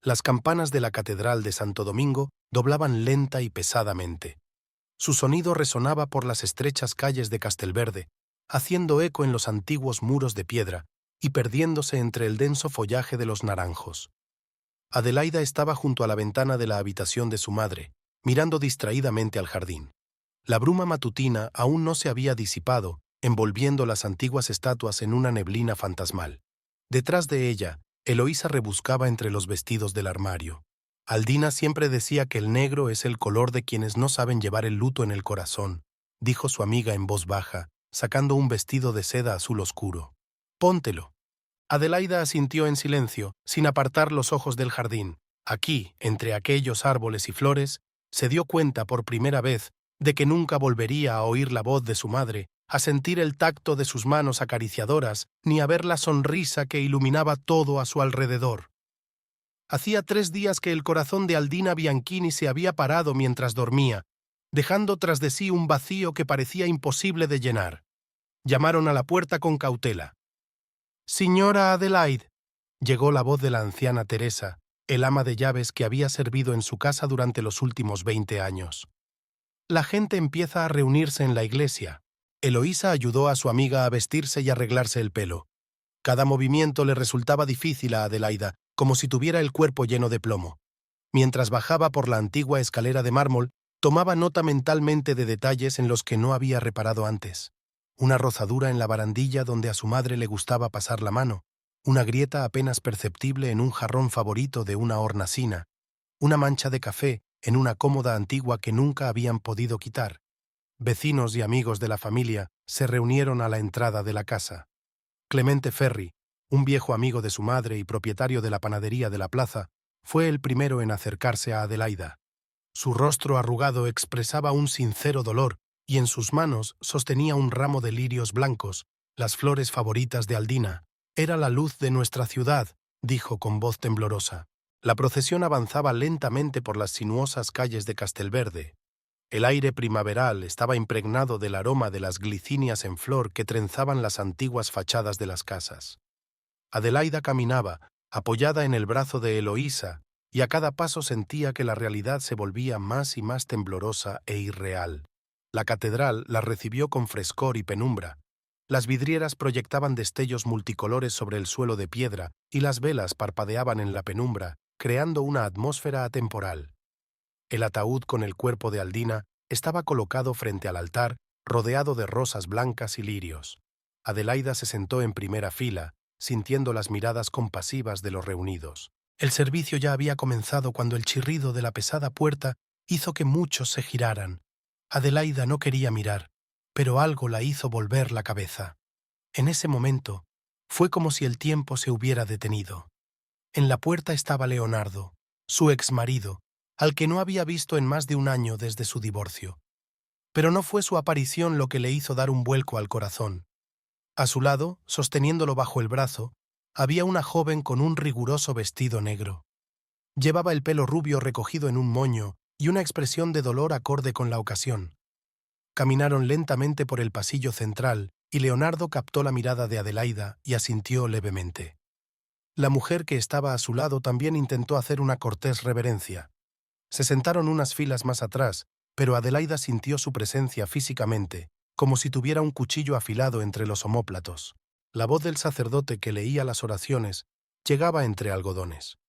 Las campanas de la Catedral de Santo Domingo doblaban lenta y pesadamente. Su sonido resonaba por las estrechas calles de Castelverde, haciendo eco en los antiguos muros de piedra y perdiéndose entre el denso follaje de los naranjos. Adelaida estaba junto a la ventana de la habitación de su madre, mirando distraídamente al jardín. La bruma matutina aún no se había disipado, envolviendo las antiguas estatuas en una neblina fantasmal. Detrás de ella, Eloísa rebuscaba entre los vestidos del armario. Aldina siempre decía que el negro es el color de quienes no saben llevar el luto en el corazón, dijo su amiga en voz baja, sacando un vestido de seda azul oscuro. Póntelo. Adelaida asintió en silencio, sin apartar los ojos del jardín. Aquí, entre aquellos árboles y flores, se dio cuenta por primera vez de que nunca volvería a oír la voz de su madre, a sentir el tacto de sus manos acariciadoras, ni a ver la sonrisa que iluminaba todo a su alrededor. Hacía 3 días que el corazón de Aldina Bianchini se había parado mientras dormía, dejando tras de sí un vacío que parecía imposible de llenar. Llamaron a la puerta con cautela. «Señora Adelaide», llegó la voz de la anciana Teresa, el ama de llaves que había servido en su casa durante los últimos 20 años. «La gente empieza a reunirse en la iglesia». Eloísa ayudó a su amiga a vestirse y arreglarse el pelo. Cada movimiento le resultaba difícil a Adelaida, como si tuviera el cuerpo lleno de plomo. Mientras bajaba por la antigua escalera de mármol, tomaba nota mentalmente de detalles en los que no había reparado antes. Una rozadura en la barandilla donde a su madre le gustaba pasar la mano, una grieta apenas perceptible en un jarrón favorito de una hornacina, una mancha de café en una cómoda antigua que nunca habían podido quitar. Vecinos y amigos de la familia se reunieron a la entrada de la casa. Clemente Ferri, un viejo amigo de su madre y propietario de la panadería de la plaza, fue el primero en acercarse a Adelaida. Su rostro arrugado expresaba un sincero dolor y en sus manos sostenía un ramo de lirios blancos, las flores favoritas de Aldina. «Era la luz de nuestra ciudad», dijo con voz temblorosa. La procesión avanzaba lentamente por las sinuosas calles de Castelverde. El aire primaveral estaba impregnado del aroma de las glicinias en flor que trenzaban las antiguas fachadas de las casas. Adelaida caminaba, apoyada en el brazo de Eloísa, y a cada paso sentía que la realidad se volvía más y más temblorosa e irreal. La catedral la recibió con frescor y penumbra. Las vidrieras proyectaban destellos multicolores sobre el suelo de piedra y las velas parpadeaban en la penumbra, creando una atmósfera atemporal. El ataúd con el cuerpo de Aldina estaba colocado frente al altar, rodeado de rosas blancas y lirios. Adelaida se sentó en primera fila, sintiendo las miradas compasivas de los reunidos. El servicio ya había comenzado cuando el chirrido de la pesada puerta hizo que muchos se giraran. Adelaida no quería mirar, pero algo la hizo volver la cabeza. En ese momento, fue como si el tiempo se hubiera detenido. En la puerta estaba Leonardo, su exmarido, al que no había visto en más de 1 año desde su divorcio. Pero no fue su aparición lo que le hizo dar un vuelco al corazón. A su lado, sosteniéndolo bajo el brazo, había una joven con un riguroso vestido negro. Llevaba el pelo rubio recogido en un moño y una expresión de dolor acorde con la ocasión. Caminaron lentamente por el pasillo central y Leonardo captó la mirada de Adelaida y asintió levemente. La mujer que estaba a su lado también intentó hacer una cortés reverencia. Se sentaron unas filas más atrás, pero Adelaida sintió su presencia físicamente, como si tuviera un cuchillo afilado entre los omóplatos. La voz del sacerdote que leía las oraciones llegaba entre algodones.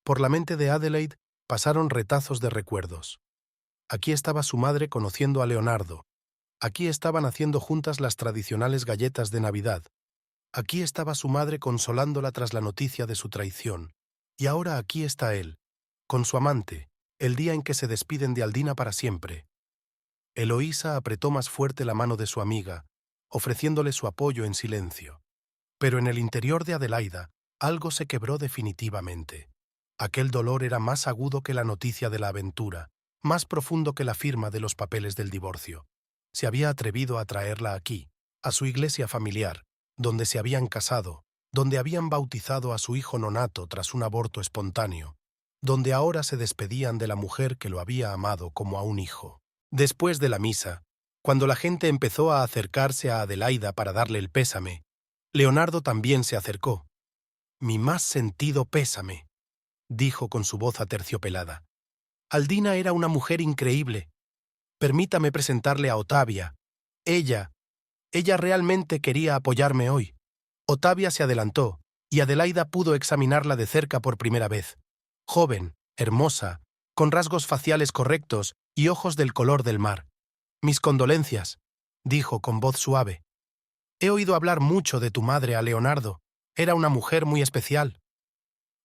Por la mente de Adelaide pasaron retazos de recuerdos. Aquí estaba su madre conociendo a Leonardo. Aquí estaban haciendo juntas las tradicionales galletas de Navidad. Aquí estaba su madre consolándola tras la noticia de su traición. Y ahora aquí está él, con su amante, el día en que se despiden de Aldina para siempre. Eloísa apretó más fuerte la mano de su amiga, ofreciéndole su apoyo en silencio. Pero en el interior de Adelaida, algo se quebró definitivamente. Aquel dolor era más agudo que la noticia de la aventura, más profundo que la firma de los papeles del divorcio. Se había atrevido a traerla aquí, a su iglesia familiar, donde se habían casado, donde habían bautizado a su hijo nonato tras un aborto espontáneo, donde ahora se despedían de la mujer que lo había amado como a un hijo. Después de la misa, cuando la gente empezó a acercarse a Adelaida para darle el pésame, Leonardo también se acercó. «Mi más sentido pésame». dijo con su voz aterciopelada. Aldina era una mujer increíble. Permítame presentarle a Ottavia. Ella realmente quería apoyarme hoy. Ottavia se adelantó, y Adelaida pudo examinarla de cerca por primera vez. Joven, hermosa, con rasgos faciales correctos y ojos del color del mar. Mis condolencias, dijo con voz suave. He oído hablar mucho de tu madre a Leonardo. Era una mujer muy especial.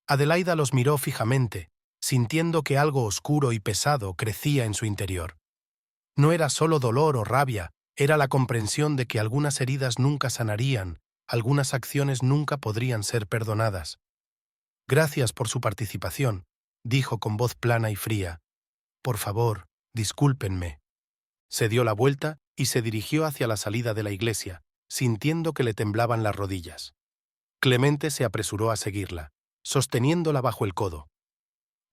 Adelaida los miró fijamente, sintiendo que algo oscuro y pesado crecía en su interior. No era solo dolor o rabia, era la comprensión de que algunas heridas nunca sanarían, algunas acciones nunca podrían ser perdonadas. Gracias por su participación, dijo con voz plana y fría. Por favor, discúlpenme. Se dio la vuelta y se dirigió hacia la salida de la iglesia, sintiendo que le temblaban las rodillas. Clemente se apresuró a seguirla, sosteniéndola bajo el codo.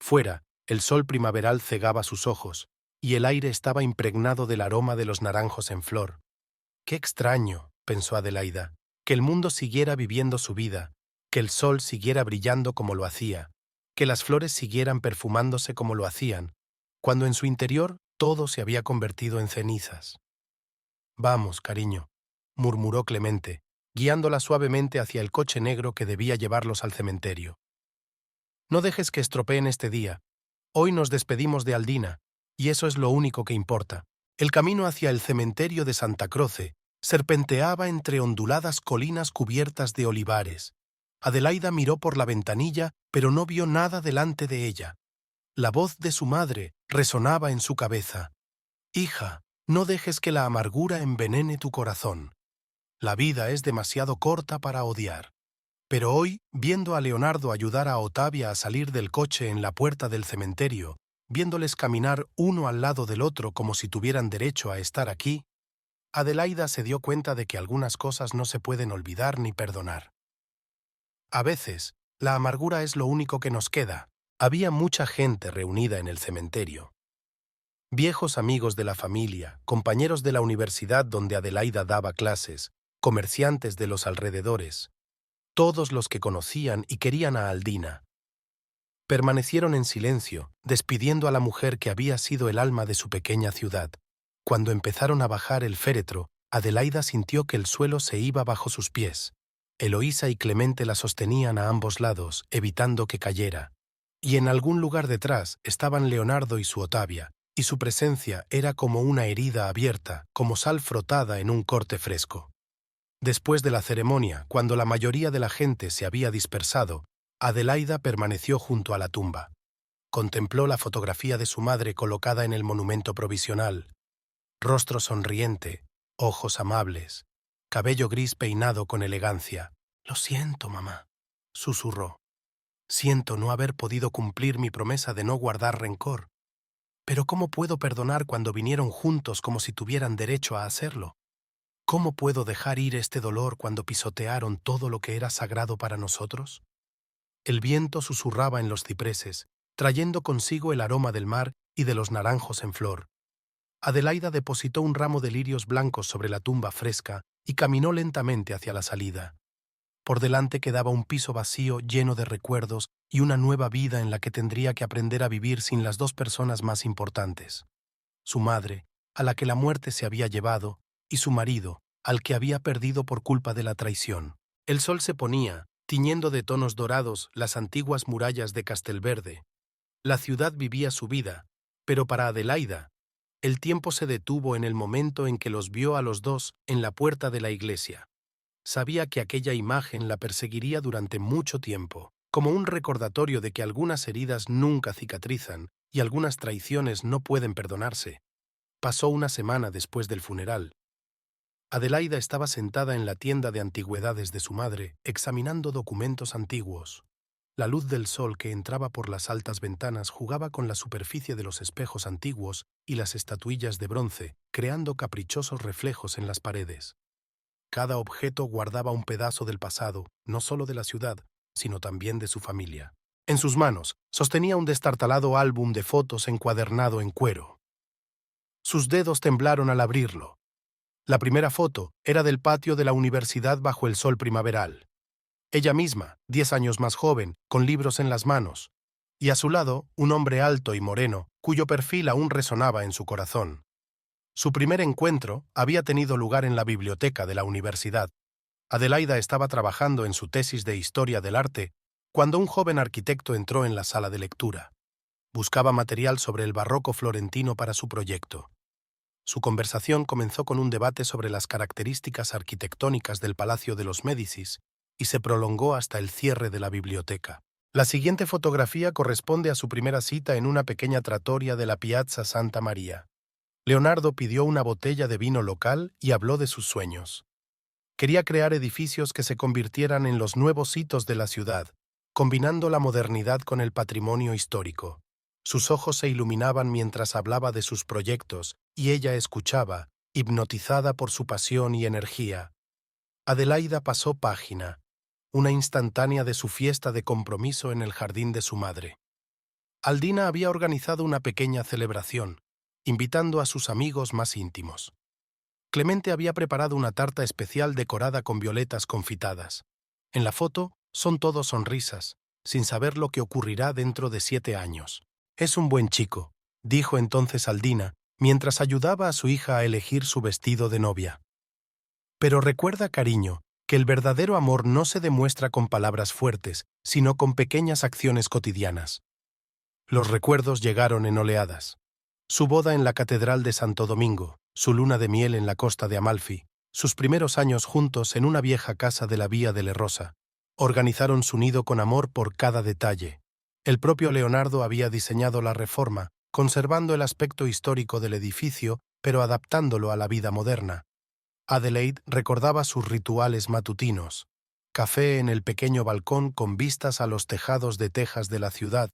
Fuera, el sol primaveral cegaba sus ojos, y el aire estaba impregnado del aroma de los naranjos en flor. Qué extraño, pensó Adelaida, que el mundo siguiera viviendo su vida, que el sol siguiera brillando como lo hacía, que las flores siguieran perfumándose como lo hacían, cuando en su interior todo se había convertido en cenizas. Vamos, cariño, murmuró Clemente, guiándola suavemente hacia el coche negro que debía llevarlos al cementerio. No dejes que estropeen este día. Hoy nos despedimos de Aldina, y eso es lo único que importa. El camino hacia el cementerio de Santa Croce serpenteaba entre onduladas colinas cubiertas de olivares. Adelaida miró por la ventanilla, pero no vio nada delante de ella. La voz de su madre resonaba en su cabeza. Hija, no dejes que la amargura envenene tu corazón. La vida es demasiado corta para odiar. Pero hoy, viendo a Leonardo ayudar a Ottavia a salir del coche en la puerta del cementerio, viéndoles caminar uno al lado del otro como si tuvieran derecho a estar aquí, Adelaida se dio cuenta de que algunas cosas no se pueden olvidar ni perdonar. A veces, la amargura es lo único que nos queda. Había mucha gente reunida en el cementerio. Viejos amigos de la familia, compañeros de la universidad donde Adelaida daba clases, comerciantes de los alrededores, todos los que conocían y querían a Aldina. Permanecieron en silencio, despidiendo a la mujer que había sido el alma de su pequeña ciudad. Cuando empezaron a bajar el féretro, Adelaida sintió que el suelo se iba bajo sus pies. Eloísa y Clemente la sostenían a ambos lados, evitando que cayera. Y en algún lugar detrás estaban Leonardo y su Ottavia, y su presencia era como una herida abierta, como sal frotada en un corte fresco. Después de la ceremonia, cuando la mayoría de la gente se había dispersado, Adelaida permaneció junto a la tumba. Contempló la fotografía de su madre colocada en el monumento provisional. Rostro sonriente, ojos amables, cabello gris peinado con elegancia. «Lo siento, mamá», susurró. «Siento no haber podido cumplir mi promesa de no guardar rencor. Pero ¿cómo puedo perdonar cuando vinieron juntos como si tuvieran derecho a hacerlo? ¿Cómo puedo dejar ir este dolor cuando pisotearon todo lo que era sagrado para nosotros?» El viento susurraba en los cipreses, trayendo consigo el aroma del mar y de los naranjos en flor. Adelaida depositó un ramo de lirios blancos sobre la tumba fresca y caminó lentamente hacia la salida. Por delante quedaba un piso vacío lleno de recuerdos y una nueva vida en la que tendría que aprender a vivir sin las dos personas más importantes. Su madre, a la que la muerte se había llevado, y su marido, al que había perdido por culpa de la traición. El sol se ponía, tiñendo de tonos dorados las antiguas murallas de Castelverde. La ciudad vivía su vida, pero para Adelaida, el tiempo se detuvo en el momento en que los vio a los dos en la puerta de la iglesia. Sabía que aquella imagen la perseguiría durante mucho tiempo, como un recordatorio de que algunas heridas nunca cicatrizan y algunas traiciones no pueden perdonarse. Pasó una semana después del funeral. Adelaida estaba sentada en la tienda de antigüedades de su madre, examinando documentos antiguos. La luz del sol que entraba por las altas ventanas jugaba con la superficie de los espejos antiguos y las estatuillas de bronce, creando caprichosos reflejos en las paredes. Cada objeto guardaba un pedazo del pasado, no solo de la ciudad, sino también de su familia. En sus manos sostenía un destartalado álbum de fotos encuadernado en cuero. Sus dedos temblaron al abrirlo. La primera foto era del patio de la universidad bajo el sol primaveral. Ella misma, 10 años más joven, con libros en las manos. y a su lado un hombre alto y moreno, cuyo perfil aún resonaba en su corazón. Su primer encuentro había tenido lugar en la biblioteca de la universidad. Adelaida estaba trabajando en su tesis de Historia del Arte cuando un joven arquitecto entró en la sala de lectura. Buscaba material sobre el barroco florentino para su proyecto. Su conversación comenzó con un debate sobre las características arquitectónicas del Palacio de los Médicis y se prolongó hasta el cierre de la biblioteca. La siguiente fotografía corresponde a su primera cita en una pequeña trattoria de la Piazza Santa María. Leonardo pidió una botella de vino local y habló de sus sueños. Quería crear edificios que se convirtieran en los nuevos hitos de la ciudad, combinando la modernidad con el patrimonio histórico. Sus ojos se iluminaban mientras hablaba de sus proyectos, y ella escuchaba, hipnotizada por su pasión y energía. Adelaida pasó página, una instantánea de su fiesta de compromiso en el jardín de su madre. Aldina había organizado una pequeña celebración, invitando a sus amigos más íntimos. Clemente había preparado una tarta especial decorada con violetas confitadas. En la foto son todos sonrisas, sin saber lo que ocurrirá dentro de 7 años. «Es un buen chico», dijo entonces Aldina, mientras ayudaba a su hija a elegir su vestido de novia. «Pero recuerda, cariño, que el verdadero amor no se demuestra con palabras fuertes, sino con pequeñas acciones cotidianas». Los recuerdos llegaron en oleadas. Su boda en la Catedral de Santo Domingo, su luna de miel en la costa de Amalfi, sus primeros años juntos en una vieja casa de la Vía de Rosa. Organizaron su nido con amor por cada detalle. El propio Leonardo había diseñado la reforma, conservando el aspecto histórico del edificio, pero adaptándolo a la vida moderna. Adelaide recordaba sus rituales matutinos: café en el pequeño balcón con vistas a los tejados de tejas de la ciudad,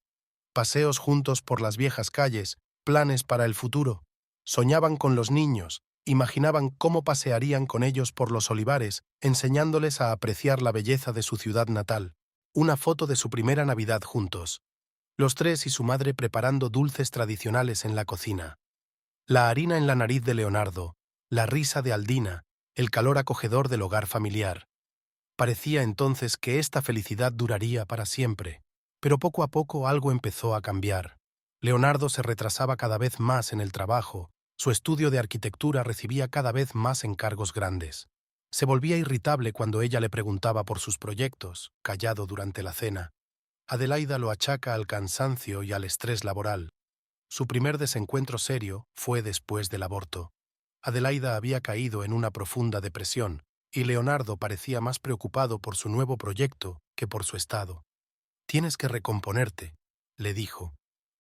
paseos juntos por las viejas calles, planes para el futuro. Soñaban con los niños, imaginaban cómo pasearían con ellos por los olivares, enseñándoles a apreciar la belleza de su ciudad natal. Una foto de su primera Navidad juntos. Los tres y su madre preparando dulces tradicionales en la cocina. La harina en la nariz de Leonardo, la risa de Aldina, el calor acogedor del hogar familiar. Parecía entonces que esta felicidad duraría para siempre, pero poco a poco algo empezó a cambiar. Leonardo se retrasaba cada vez más en el trabajo, su estudio de arquitectura recibía cada vez más encargos grandes. Se volvía irritable cuando ella le preguntaba por sus proyectos, callado durante la cena. Adelaida lo achaca al cansancio y al estrés laboral. Su primer desencuentro serio fue después del aborto. Adelaida había caído en una profunda depresión, y Leonardo parecía más preocupado por su nuevo proyecto que por su estado. «Tienes que recomponerte», le dijo.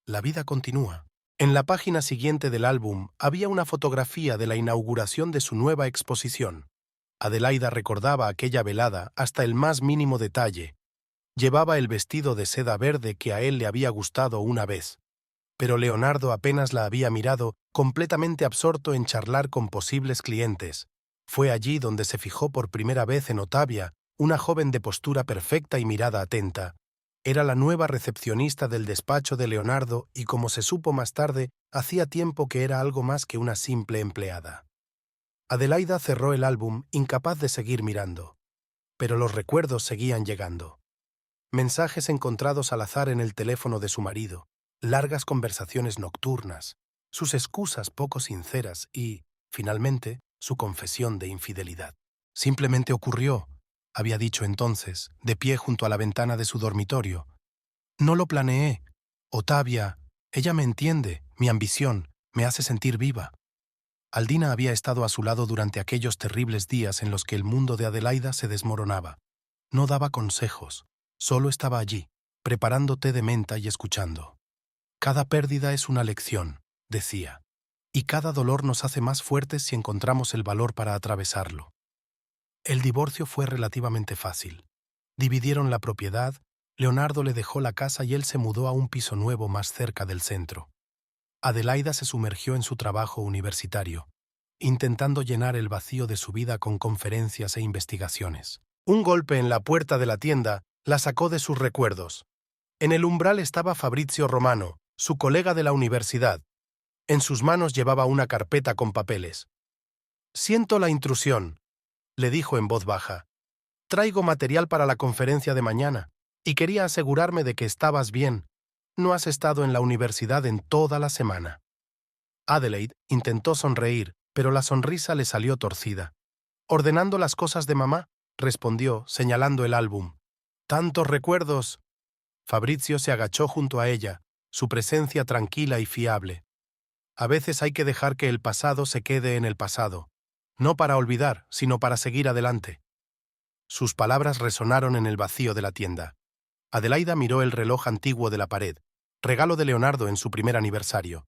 «La vida continúa». En la página siguiente del álbum había una fotografía de la inauguración de su nueva exposición. Adelaida recordaba aquella velada hasta el más mínimo detalle. Llevaba el vestido de seda verde que a él le había gustado una vez. Pero Leonardo apenas la había mirado, completamente absorto en charlar con posibles clientes. Fue allí donde se fijó por primera vez en Ottavia, una joven de postura perfecta y mirada atenta. Era la nueva recepcionista del despacho de Leonardo y, como se supo más tarde, hacía tiempo que era algo más que una simple empleada. Adelaida cerró el álbum, incapaz de seguir mirando. Pero los recuerdos seguían llegando. Mensajes encontrados al azar en el teléfono de su marido, largas conversaciones nocturnas, sus excusas poco sinceras y, finalmente, su confesión de infidelidad. «Simplemente ocurrió», había dicho entonces, de pie junto a la ventana de su dormitorio. «No lo planeé. Ottavia, ella me entiende, mi ambición, me hace sentir viva». Aldina había estado a su lado durante aquellos terribles días en los que el mundo de Adelaida se desmoronaba. No daba consejos, solo estaba allí, preparando té de menta y escuchando. «Cada pérdida es una lección», decía, «y cada dolor nos hace más fuertes si encontramos el valor para atravesarlo». El divorcio fue relativamente fácil. Dividieron la propiedad, Leonardo le dejó la casa y él se mudó a un piso nuevo más cerca del centro. Adelaida se sumergió en su trabajo universitario, intentando llenar el vacío de su vida con conferencias e investigaciones. Un golpe en la puerta de la tienda la sacó de sus recuerdos. En el umbral estaba Fabrizio Romano, su colega de la universidad. En sus manos llevaba una carpeta con papeles. «Siento la intrusión», le dijo en voz baja. «Traigo material para la conferencia de mañana, y quería asegurarme de que estabas bien. No has estado en la universidad en toda la semana. Adelaide intentó sonreír, pero la sonrisa le salió torcida. Ordenando las cosas de mamá, respondió, señalando el álbum. ¡Tantos recuerdos! Fabrizio se agachó junto a ella, su presencia tranquila y fiable. A veces hay que dejar que el pasado se quede en el pasado, no para olvidar, sino para seguir adelante. Sus palabras resonaron en el vacío de la tienda. Adelaida miró el reloj antiguo de la pared, regalo de Leonardo en su primer aniversario.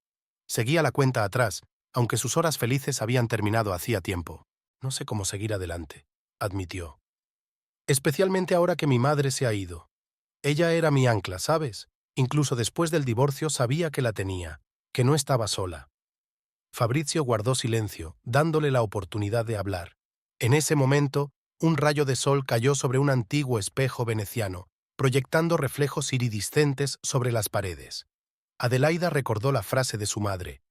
Seguía la cuenta atrás, aunque sus horas felices habían terminado hacía tiempo. No sé cómo seguir adelante, admitió. Especialmente ahora que mi madre se ha ido. Ella era mi ancla, ¿sabes? Incluso después del divorcio sabía que la tenía, que no estaba sola. Fabrizio guardó silencio, dándole la oportunidad de hablar. En ese momento, un rayo de sol cayó sobre un antiguo espejo veneciano, proyectando reflejos iridiscentes sobre las paredes. Adelaida recordó la frase de su madre.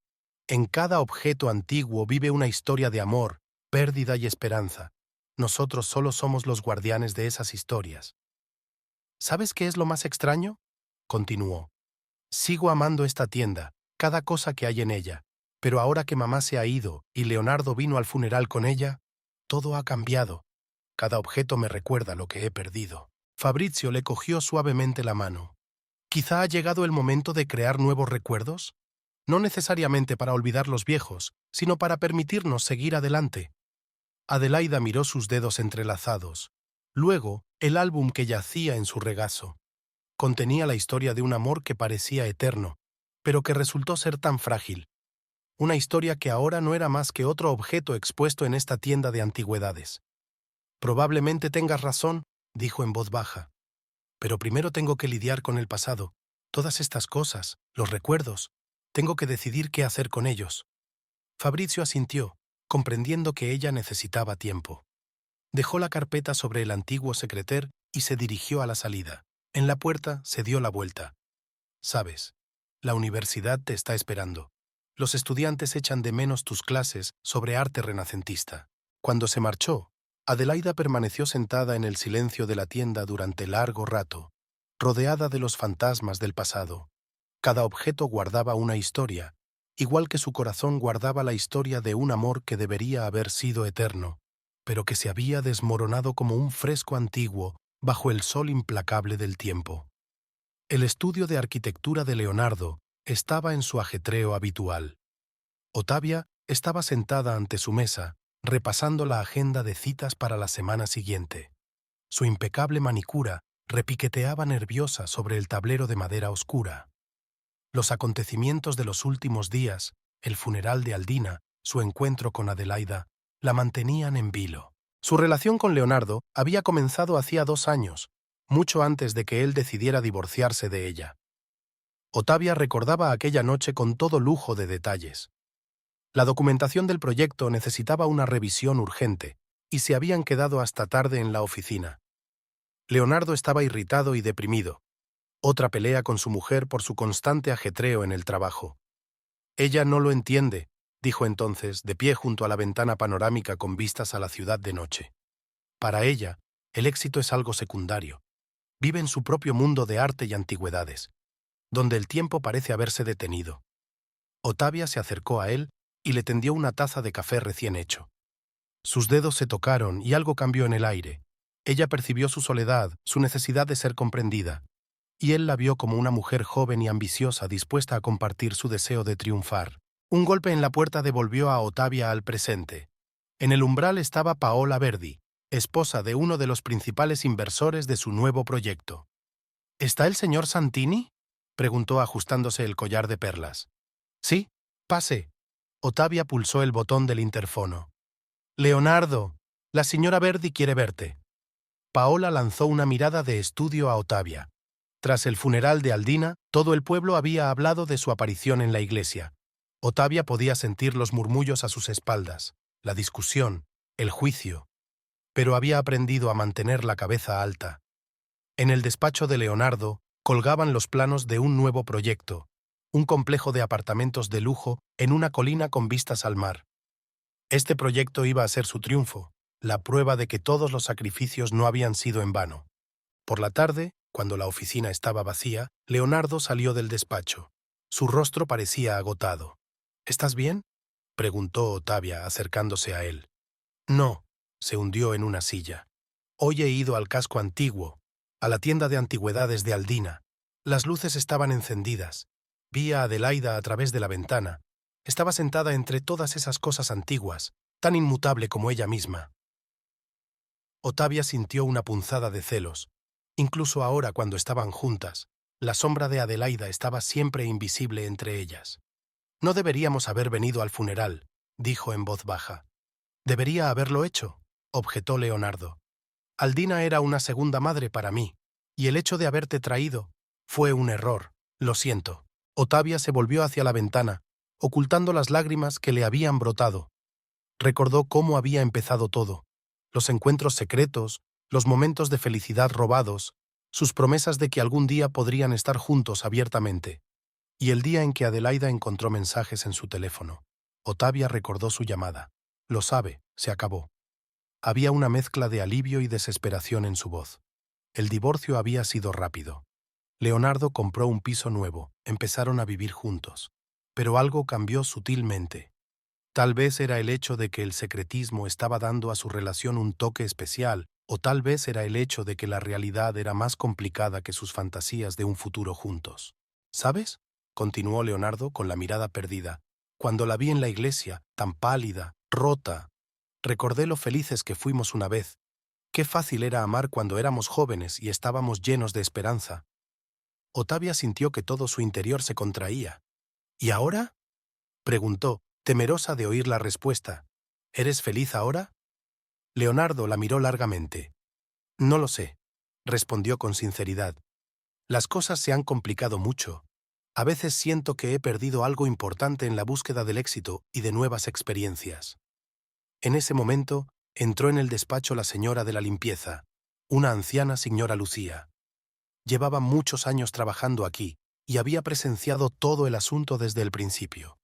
En cada objeto antiguo vive una historia de amor, pérdida y esperanza. Nosotros solo somos los guardianes de esas historias. ¿Sabes qué es lo más extraño? Continuó. Sigo amando esta tienda, cada cosa que hay en ella, pero ahora que mamá se ha ido y Leonardo vino al funeral con ella, todo ha cambiado. Cada objeto me recuerda lo que he perdido. Fabrizio le cogió suavemente la mano. Quizá ha llegado el momento de crear nuevos recuerdos, no necesariamente para olvidar los viejos, sino para permitirnos seguir adelante. Adelaida miró sus dedos entrelazados. Luego, el álbum que yacía en su regazo. Contenía la historia de un amor que parecía eterno, pero que resultó ser tan frágil. Una historia que ahora no era más que otro objeto expuesto en esta tienda de antigüedades. Probablemente tengas razón, dijo en voz baja. Pero primero tengo que lidiar con el pasado. Todas estas cosas, los recuerdos. Tengo que decidir qué hacer con ellos. Fabrizio asintió, comprendiendo que ella necesitaba tiempo. Dejó la carpeta sobre el antiguo secreter y se dirigió a la salida. En la puerta se dio la vuelta. Sabes, la universidad te está esperando. Los estudiantes echan de menos tus clases sobre arte renacentista. Cuando se marchó, Adelaida permaneció sentada en el silencio de la tienda durante largo rato, rodeada de los fantasmas del pasado. Cada objeto guardaba una historia, igual que su corazón guardaba la historia de un amor que debería haber sido eterno, pero que se había desmoronado como un fresco antiguo bajo el sol implacable del tiempo. El estudio de arquitectura de Leonardo estaba en su ajetreo habitual. Ottavia estaba sentada ante su mesa, repasando la agenda de citas para la semana siguiente. Su impecable manicura repiqueteaba nerviosa sobre el tablero de madera oscura. Los acontecimientos de los últimos días, el funeral de Aldina, su encuentro con Adelaida, la mantenían en vilo. Su relación con Leonardo había comenzado hacía 2 años, mucho antes de que él decidiera divorciarse de ella. Ottavia recordaba aquella noche con todo lujo de detalles. La documentación del proyecto necesitaba una revisión urgente, y se habían quedado hasta tarde en la oficina. Leonardo estaba irritado y deprimido. Otra pelea con su mujer por su constante ajetreo en el trabajo. Ella no lo entiende, dijo entonces, de pie junto a la ventana panorámica con vistas a la ciudad de noche. Para ella, el éxito es algo secundario. Vive en su propio mundo de arte y antigüedades, donde el tiempo parece haberse detenido. Ottavia se acercó a él y le tendió una taza de café recién hecho. Sus dedos se tocaron y algo cambió en el aire. Ella percibió su soledad, su necesidad de ser comprendida, y él la vio como una mujer joven y ambiciosa dispuesta a compartir su deseo de triunfar. Un golpe en la puerta devolvió a Ottavia al presente. En el umbral estaba Paola Verdi, esposa de uno de los principales inversores de su nuevo proyecto. ¿Está el señor Santini?, preguntó ajustándose el collar de perlas. Sí, pase. Ottavia pulsó el botón del interfono. Leonardo, la señora Verdi quiere verte. Paola lanzó una mirada de estudio a Ottavia. Tras el funeral de Aldina, todo el pueblo había hablado de su aparición en la iglesia. Ottavia podía sentir los murmullos a sus espaldas, la discusión, el juicio, pero había aprendido a mantener la cabeza alta. En el despacho de Leonardo colgaban los planos de un nuevo proyecto, un complejo de apartamentos de lujo en una colina con vistas al mar. Este proyecto iba a ser su triunfo, la prueba de que todos los sacrificios no habían sido en vano. Por la tarde, Cuando la oficina estaba vacía, Leonardo salió del despacho. Su rostro parecía agotado. ¿Estás bien?, preguntó Ottavia acercándose a él. No, se hundió en una silla. Hoy he ido al casco antiguo, a la tienda de antigüedades de Aldina. Las luces estaban encendidas. Vi a Adelaida a través de la ventana. Estaba sentada entre todas esas cosas antiguas, tan inmutable como ella misma. Ottavia sintió una punzada de celos. Incluso ahora, cuando estaban juntas, la sombra de Adelaida estaba siempre invisible entre ellas. No deberíamos haber venido al funeral, dijo en voz baja. Debería haberlo hecho, objetó Leonardo. Aldina era una segunda madre para mí, y el hecho de haberte traído fue un error. Lo siento. Ottavia se volvió hacia la ventana, ocultando las lágrimas que le habían brotado. Recordó cómo había empezado todo, los encuentros secretos, los momentos de felicidad robados, sus promesas de que algún día podrían estar juntos abiertamente, y el día en que Adelaida encontró mensajes en su teléfono. Ottavia recordó su llamada. Lo sabe, se acabó. Había una mezcla de alivio y desesperación en su voz. El divorcio había sido rápido. Leonardo compró un piso nuevo, empezaron a vivir juntos. Pero algo cambió sutilmente. Tal vez era el hecho de que el secretismo estaba dando a su relación un toque especial, o tal vez era el hecho de que la realidad era más complicada que sus fantasías de un futuro juntos. ¿Sabes?, continuó Leonardo con la mirada perdida. Cuando la vi en la iglesia, tan pálida, rota, recordé lo felices que fuimos una vez. Qué fácil era amar cuando éramos jóvenes y estábamos llenos de esperanza. Ottavia sintió que todo su interior se contraía. ¿Y ahora?, preguntó, temerosa de oír la respuesta. ¿Eres feliz ahora? Leonardo la miró largamente. No lo sé, respondió con sinceridad. Las cosas se han complicado mucho. A veces siento que he perdido algo importante en la búsqueda del éxito y de nuevas experiencias. En ese momento, entró en el despacho la señora de la limpieza, una anciana señora Lucía. Llevaba muchos años trabajando aquí y había presenciado todo el asunto desde el principio.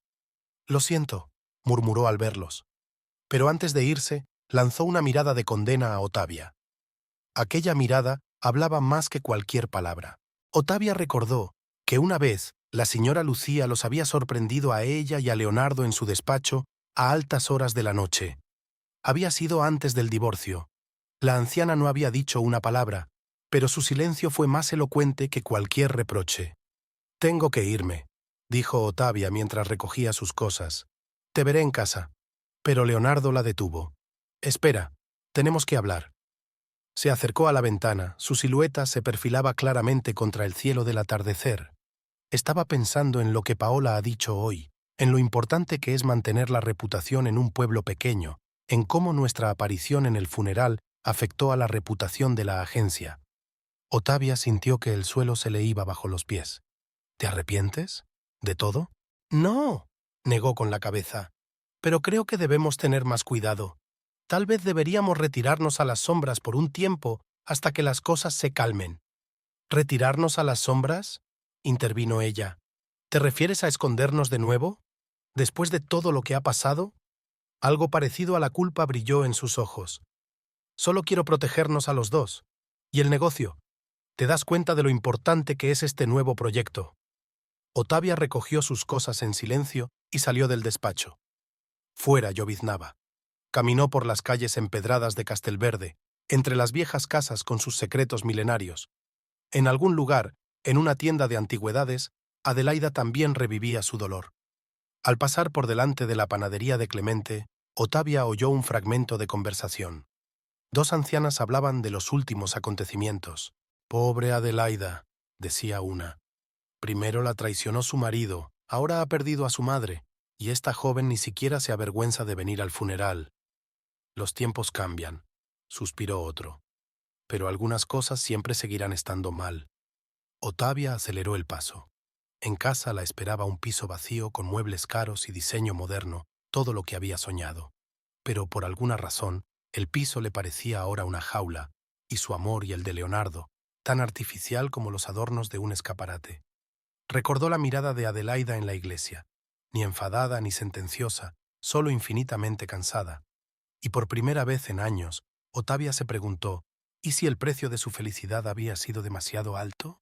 Lo siento, murmuró al verlos. Pero antes de irse, lanzó una mirada de condena a Ottavia. Aquella mirada hablaba más que cualquier palabra. Ottavia recordó que una vez la señora Lucía los había sorprendido a ella y a Leonardo en su despacho a altas horas de la noche. Había sido antes del divorcio. La anciana no había dicho una palabra, pero su silencio fue más elocuente que cualquier reproche. «Tengo que irme», dijo Ottavia mientras recogía sus cosas. «Te veré en casa». Pero Leonardo la detuvo. «Espera, tenemos que hablar». Se acercó a la ventana, su silueta se perfilaba claramente contra el cielo del atardecer. Estaba pensando en lo que Paola ha dicho hoy, en lo importante que es mantener la reputación en un pueblo pequeño, en cómo nuestra aparición en el funeral afectó a la reputación de la agencia. Ottavia sintió que el suelo se le iba bajo los pies. ¿Te arrepientes? ¿De todo? No, negó con la cabeza. Pero creo que debemos tener más cuidado. Tal vez deberíamos retirarnos a las sombras por un tiempo hasta que las cosas se calmen. ¿Retirarnos a las sombras?, intervino ella. ¿Te refieres a escondernos de nuevo? ¿Después de todo lo que ha pasado? Algo parecido a la culpa brilló en sus ojos. Solo quiero protegernos a los dos. ¿Y el negocio? ¿Te das cuenta de lo importante que es este nuevo proyecto? Ottavia recogió sus cosas en silencio y salió del despacho. Fuera lloviznaba. Caminó por las calles empedradas de Castelverde, entre las viejas casas con sus secretos milenarios. En algún lugar, en una tienda de antigüedades, Adelaida también revivía su dolor. Al pasar por delante de la panadería de Clemente, Ottavia oyó un fragmento de conversación. Dos ancianas hablaban de los últimos acontecimientos. «Pobre Adelaida», decía una. «Primero la traicionó su marido, ahora ha perdido a su madre, y esta joven ni siquiera se avergüenza de venir al funeral». «Los tiempos cambian», suspiró otro. «Pero algunas cosas siempre seguirán estando mal». Ottavia aceleró el paso. En casa la esperaba un piso vacío con muebles caros y diseño moderno, todo lo que había soñado. Pero por alguna razón, el piso le parecía ahora una jaula, y su amor y el de Leonardo, tan artificial como los adornos de un escaparate. Recordó la mirada de Adelaida en la iglesia, ni enfadada ni sentenciosa, solo infinitamente cansada. Y por primera vez en años, Ottavia se preguntó, ¿Y si el precio de su felicidad había sido demasiado alto?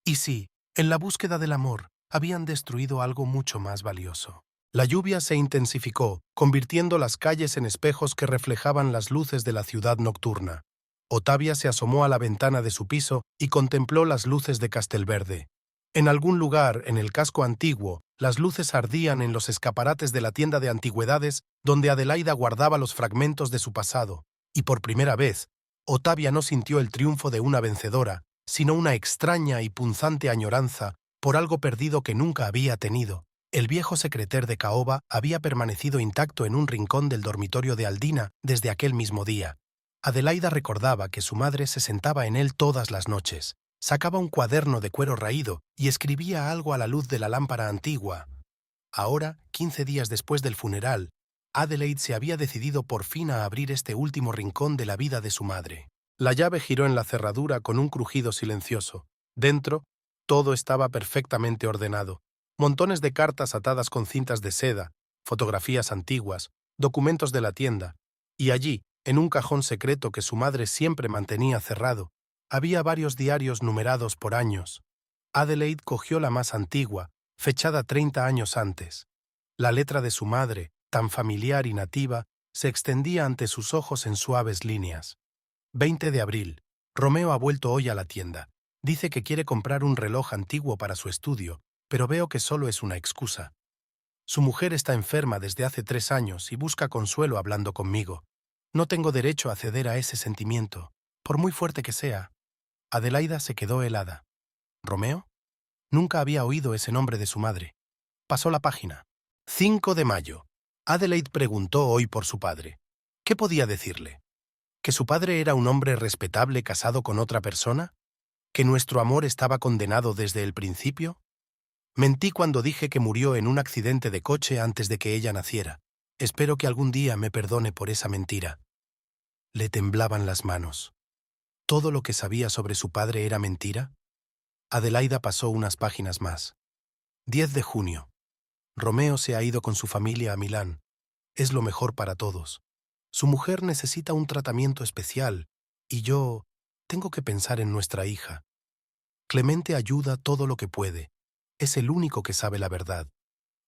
¿Y si, en la búsqueda del amor, habían destruido algo mucho más valioso? La lluvia se intensificó, convirtiendo las calles en espejos que reflejaban las luces de la ciudad nocturna. Ottavia se asomó a la ventana de su piso y contempló las luces de Castelverde. En algún lugar, en el casco antiguo, las luces ardían en los escaparates de la tienda de antigüedades donde Adelaida guardaba los fragmentos de su pasado, y por primera vez, Ottavia no sintió el triunfo de una vencedora, sino una extraña y punzante añoranza por algo perdido que nunca había tenido. El viejo secreter de caoba había permanecido intacto en un rincón del dormitorio de Aldina desde aquel mismo día. Adelaida recordaba que su madre se sentaba en él todas las noches, sacaba un cuaderno de cuero raído y escribía algo a la luz de la lámpara antigua. Ahora, 15 días después del funeral, Adelaide se había decidido por fin a abrir este último rincón de la vida de su madre. La llave giró en la cerradura con un crujido silencioso. Dentro, todo estaba perfectamente ordenado. Montones de cartas atadas con cintas de seda, fotografías antiguas, documentos de la tienda, y allí, en un cajón secreto que su madre siempre mantenía cerrado, había varios diarios numerados por años. Adelaide cogió la más antigua, fechada 30 años antes. La letra de su madre, tan familiar y nativa, se extendía ante sus ojos en suaves líneas. 20 de abril. Romeo ha vuelto hoy a la tienda. Dice que quiere comprar un reloj antiguo para su estudio, pero veo que solo es una excusa. Su mujer está enferma desde hace 3 años y busca consuelo hablando conmigo. No tengo derecho a ceder a ese sentimiento, por muy fuerte que sea. Adelaida se quedó helada. ¿Romeo? Nunca había oído ese nombre de su madre. Pasó la página. 5 de mayo. Adelaide preguntó hoy por su padre. ¿Qué podía decirle? ¿Que su padre era un hombre respetable casado con otra persona? ¿Que nuestro amor estaba condenado desde el principio? Mentí cuando dije que murió en un accidente de coche antes de que ella naciera. Espero que algún día me perdone por esa mentira. Le temblaban las manos. ¿Todo lo que sabía sobre su padre era mentira? Adelaida pasó unas páginas más. 10 de junio. Romeo se ha ido con su familia a Milán. Es lo mejor para todos. Su mujer necesita un tratamiento especial, y yo tengo que pensar en nuestra hija. Clemente ayuda todo lo que puede. Es el único que sabe la verdad.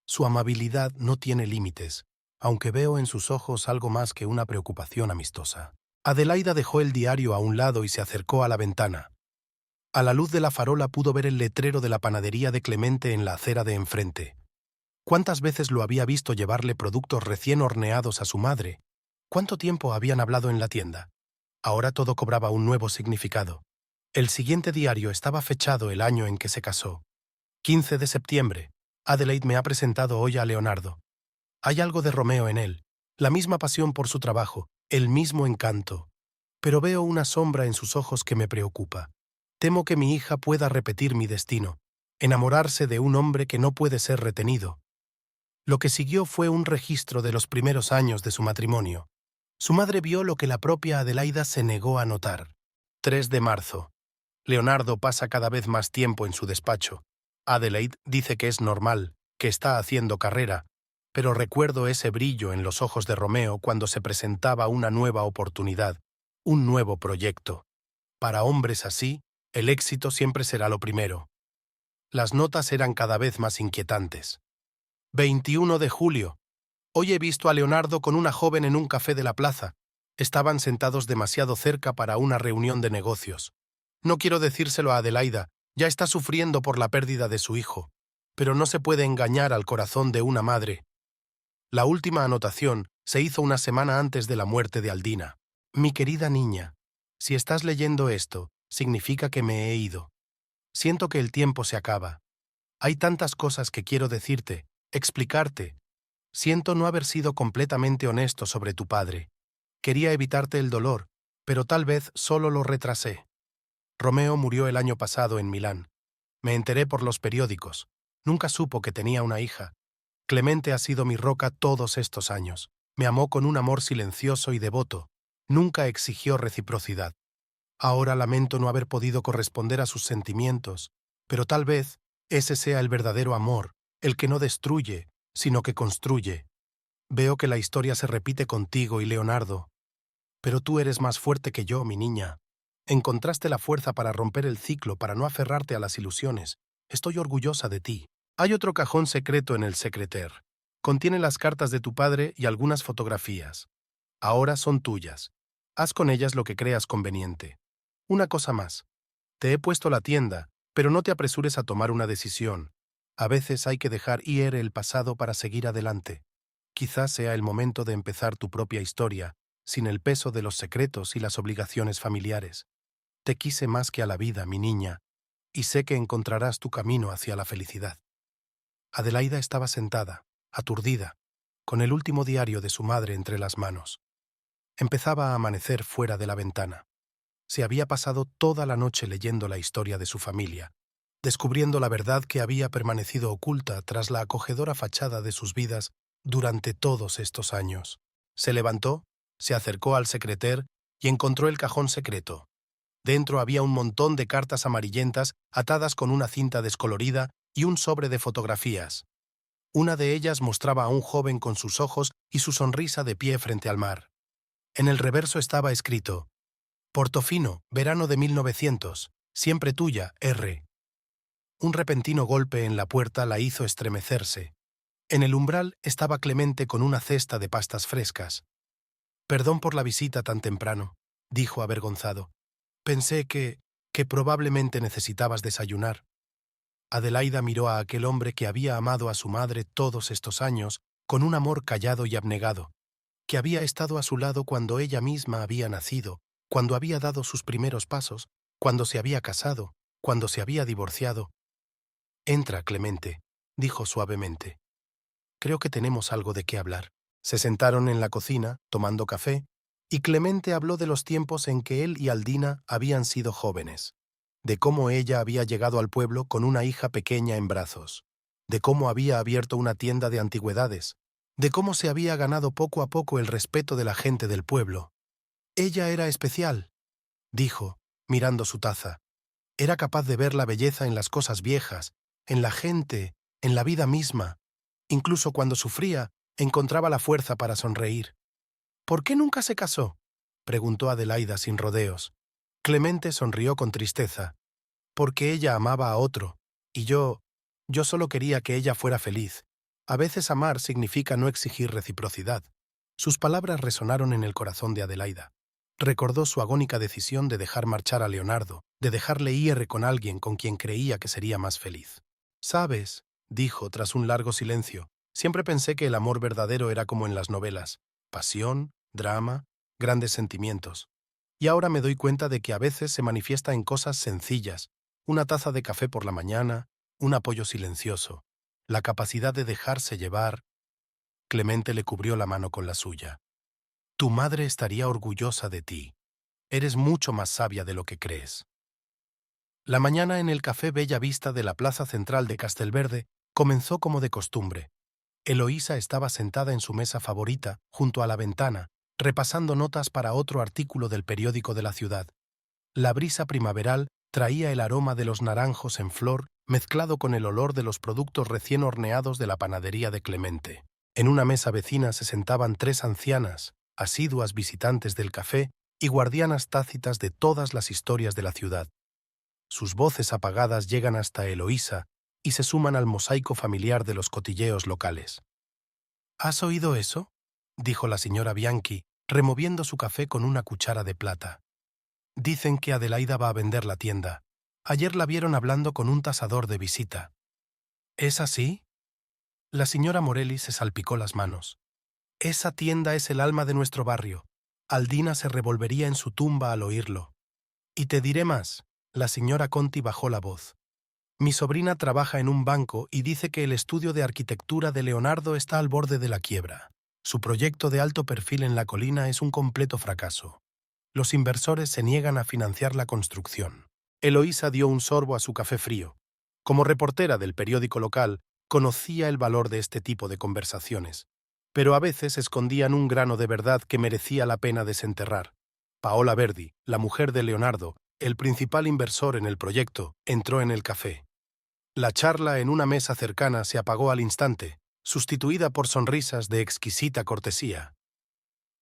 Su amabilidad no tiene límites, aunque veo en sus ojos algo más que una preocupación amistosa. Adelaida dejó el diario a un lado y se acercó a la ventana. A la luz de la farola pudo ver el letrero de la panadería de Clemente en la acera de enfrente. ¿Cuántas veces lo había visto llevarle productos recién horneados a su madre? ¿Cuánto tiempo habían hablado en la tienda? Ahora todo cobraba un nuevo significado. El siguiente diario estaba fechado el año en que se casó. 15 de septiembre. Adelaide me ha presentado hoy a Leonardo. Hay algo de Romeo en él, la misma pasión por su trabajo, el mismo encanto. Pero veo una sombra en sus ojos que me preocupa. Temo que mi hija pueda repetir mi destino, enamorarse de un hombre que no puede ser retenido. Lo que siguió fue un registro de los primeros años de su matrimonio. Su madre vio lo que la propia Adelaida se negó a notar. 3 de marzo. Leonardo pasa cada vez más tiempo en su despacho. Adelaide dice que es normal, que está haciendo carrera, pero recuerdo ese brillo en los ojos de Romeo cuando se presentaba una nueva oportunidad, un nuevo proyecto. Para hombres así, el éxito siempre será lo primero. Las notas eran cada vez más inquietantes. 21 de julio. Hoy he visto a Leonardo con una joven en un café de la plaza. Estaban sentados demasiado cerca para una reunión de negocios. No quiero decírselo a Adelaida, ya está sufriendo por la pérdida de su hijo, pero no se puede engañar al corazón de una madre. La última anotación se hizo una semana antes de la muerte de Aldina. Mi querida niña, si estás leyendo esto, significa que me he ido. Siento que el tiempo se acaba. Hay tantas cosas que quiero decirte, explicarte. Siento no haber sido completamente honesto sobre tu padre. Quería evitarte el dolor, pero tal vez solo lo retrasé. Romeo murió el año pasado en Milán. Me enteré por los periódicos. Nunca supo que tenía una hija. Clemente ha sido mi roca todos estos años. Me amó con un amor silencioso y devoto. Nunca exigió reciprocidad. Ahora lamento no haber podido corresponder a sus sentimientos, pero tal vez ese sea el verdadero amor, el que no destruye, sino que construye. Veo que la historia se repite contigo y Leonardo. Pero tú eres más fuerte que yo, mi niña. Encontraste la fuerza para romper el ciclo, para no aferrarte a las ilusiones. Estoy orgullosa de ti. Hay otro cajón secreto en el secreter. Contiene las cartas de tu padre y algunas fotografías. Ahora son tuyas. Haz con ellas lo que creas conveniente. Una cosa más. Te he puesto la tienda, pero no te apresures a tomar una decisión. A veces hay que dejar ir el pasado para seguir adelante. Quizás sea el momento de empezar tu propia historia, sin el peso de los secretos y las obligaciones familiares. Te quise más que a la vida, mi niña, y sé que encontrarás tu camino hacia la felicidad. Adelaida estaba sentada, aturdida, con el último diario de su madre entre las manos. Empezaba a amanecer fuera de la ventana. Se había pasado toda la noche leyendo la historia de su familia, descubriendo la verdad que había permanecido oculta tras la acogedora fachada de sus vidas durante todos estos años. Se levantó, se acercó al secreter y encontró el cajón secreto. Dentro había un montón de cartas amarillentas atadas con una cinta descolorida y un sobre de fotografías. Una de ellas mostraba a un joven con sus ojos y su sonrisa de pie frente al mar. En el reverso estaba escrito: Portofino, verano de 1900, siempre tuya, R. Un repentino golpe en la puerta la hizo estremecerse. En el umbral estaba Clemente con una cesta de pastas frescas. «Perdón por la visita tan temprano», dijo avergonzado. «Pensé que probablemente necesitabas desayunar». Adelaida miró a aquel hombre que había amado a su madre todos estos años con un amor callado y abnegado, que había estado a su lado cuando ella misma había nacido, cuando había dado sus primeros pasos, cuando se había casado, cuando se había divorciado. «Entra, Clemente», dijo suavemente. «Creo que tenemos algo de qué hablar». Se sentaron en la cocina, tomando café, y Clemente habló de los tiempos en que él y Aldina habían sido jóvenes, de cómo ella había llegado al pueblo con una hija pequeña en brazos, de cómo había abierto una tienda de antigüedades, de cómo se había ganado poco a poco el respeto de la gente del pueblo. «Ella era especial», dijo, mirando su taza. «Era capaz de ver la belleza en las cosas viejas, en la gente, en la vida misma. Incluso cuando sufría, encontraba la fuerza para sonreír». «¿Por qué nunca se casó?», preguntó Adelaida sin rodeos. Clemente sonrió con tristeza. «Porque ella amaba a otro, y yo solo quería que ella fuera feliz. A veces amar significa no exigir reciprocidad». Sus palabras resonaron en el corazón de Adelaida. Recordó su agónica decisión de dejar marchar a Leonardo, de dejarle ir con alguien con quien creía que sería más feliz. «¿Sabes?», dijo tras un largo silencio, «siempre pensé que el amor verdadero era como en las novelas. Pasión, drama, grandes sentimientos. Y ahora me doy cuenta de que a veces se manifiesta en cosas sencillas, una taza de café por la mañana, un apoyo silencioso, la capacidad de dejarse llevar». Clemente le cubrió la mano con la suya. «Tu madre estaría orgullosa de ti. Eres mucho más sabia de lo que crees». La mañana en el café Bella Vista de la plaza central de Castelverde comenzó como de costumbre. Eloísa estaba sentada en su mesa favorita, junto a la ventana, repasando notas para otro artículo del periódico de la ciudad. La brisa primaveral traía el aroma de los naranjos en flor mezclado con el olor de los productos recién horneados de la panadería de Clemente. En una mesa vecina se sentaban 3 ancianas, asiduas visitantes del café y guardianas tácitas de todas las historias de la ciudad. Sus voces apagadas llegan hasta Eloísa y se suman al mosaico familiar de los cotilleos locales. «¿Has oído eso?», dijo la señora Bianchi, removiendo su café con una cuchara de plata. «Dicen que Adelaida va a vender la tienda. Ayer la vieron hablando con un tasador de visita». «¿Es así?». La señora Morelli se salpicó las manos. «Esa tienda es el alma de nuestro barrio. Aldina se revolvería en su tumba al oírlo. Y te diré más», la señora Conti bajó la voz. «Mi sobrina trabaja en un banco y dice que el estudio de arquitectura de Leonardo está al borde de la quiebra. Su proyecto de alto perfil en la colina es un completo fracaso. Los inversores se niegan a financiar la construcción». Eloísa dio un sorbo a su café frío. Como reportera del periódico local, conocía el valor de este tipo de conversaciones, pero a veces escondían un grano de verdad que merecía la pena desenterrar. Paola Verdi, la mujer de Leonardo, el principal inversor en el proyecto, entró en el café. La charla en una mesa cercana se apagó al instante, sustituida por sonrisas de exquisita cortesía.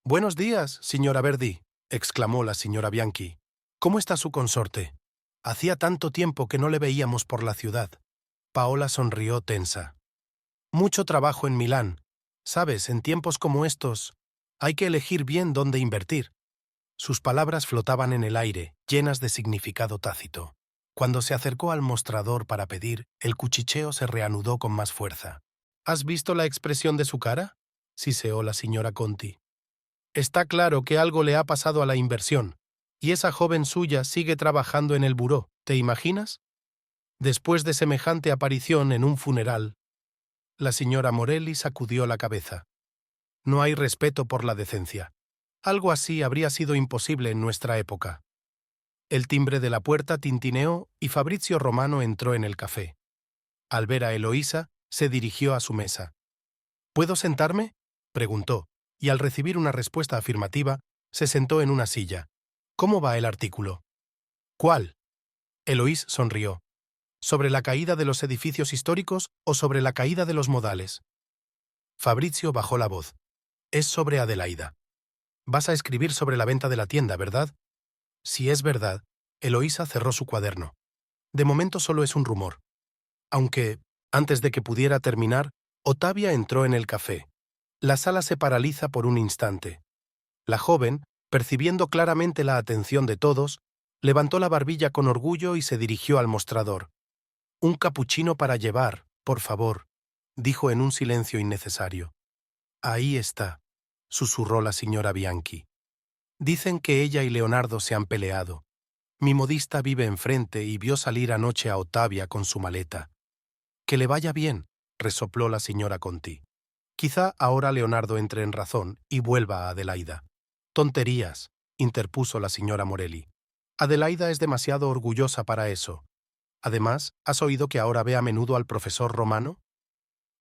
«Buenos días, señora Verdi», exclamó la señora Bianchi. ¿Cómo está su consorte? Hacía tanto tiempo que no le veíamos por la ciudad. Paola sonrió tensa. Mucho trabajo en Milán. Sabes, en tiempos como estos, hay que elegir bien dónde invertir. Sus palabras flotaban en el aire, llenas de significado tácito. Cuando se acercó al mostrador para pedir, el cuchicheo se reanudó con más fuerza. ¿Has visto la expresión de su cara?, siseó la señora Conti. Está claro que algo le ha pasado a la inversión, y esa joven suya sigue trabajando en el buró, ¿te imaginas? Después de semejante aparición en un funeral, la señora Morelli sacudió la cabeza. No hay respeto por la decencia. Algo así habría sido imposible en nuestra época. El timbre de la puerta tintineó y Fabrizio Romano entró en el café. Al ver a Eloísa, se dirigió a su mesa. ¿Puedo sentarme?, preguntó, y al recibir una respuesta afirmativa, se sentó en una silla. ¿Cómo va el artículo? ¿Cuál? Eloís sonrió. ¿Sobre la caída de los edificios históricos o sobre la caída de los modales? Fabrizio bajó la voz. Es sobre Adelaida. Vas a escribir sobre la venta de la tienda, ¿verdad? Si es verdad, Eloísa cerró su cuaderno. De momento solo es un rumor. Aunque, antes de que pudiera terminar, Ottavia entró en el café. La sala se paraliza por un instante. La joven, percibiendo claramente la atención de todos, levantó la barbilla con orgullo y se dirigió al mostrador. Un capuchino para llevar, por favor, dijo en un silencio innecesario. Ahí está, susurró la señora Bianchi. Dicen que ella y Leonardo se han peleado. Mi modista vive enfrente y vio salir anoche a Ottavia con su maleta. Que le vaya bien, resopló la señora Conti. Quizá ahora Leonardo entre en razón y vuelva a Adelaida. Tonterías, interpuso la señora Morelli. Adelaida es demasiado orgullosa para eso. Además, ¿has oído que ahora ve a menudo al profesor Romano?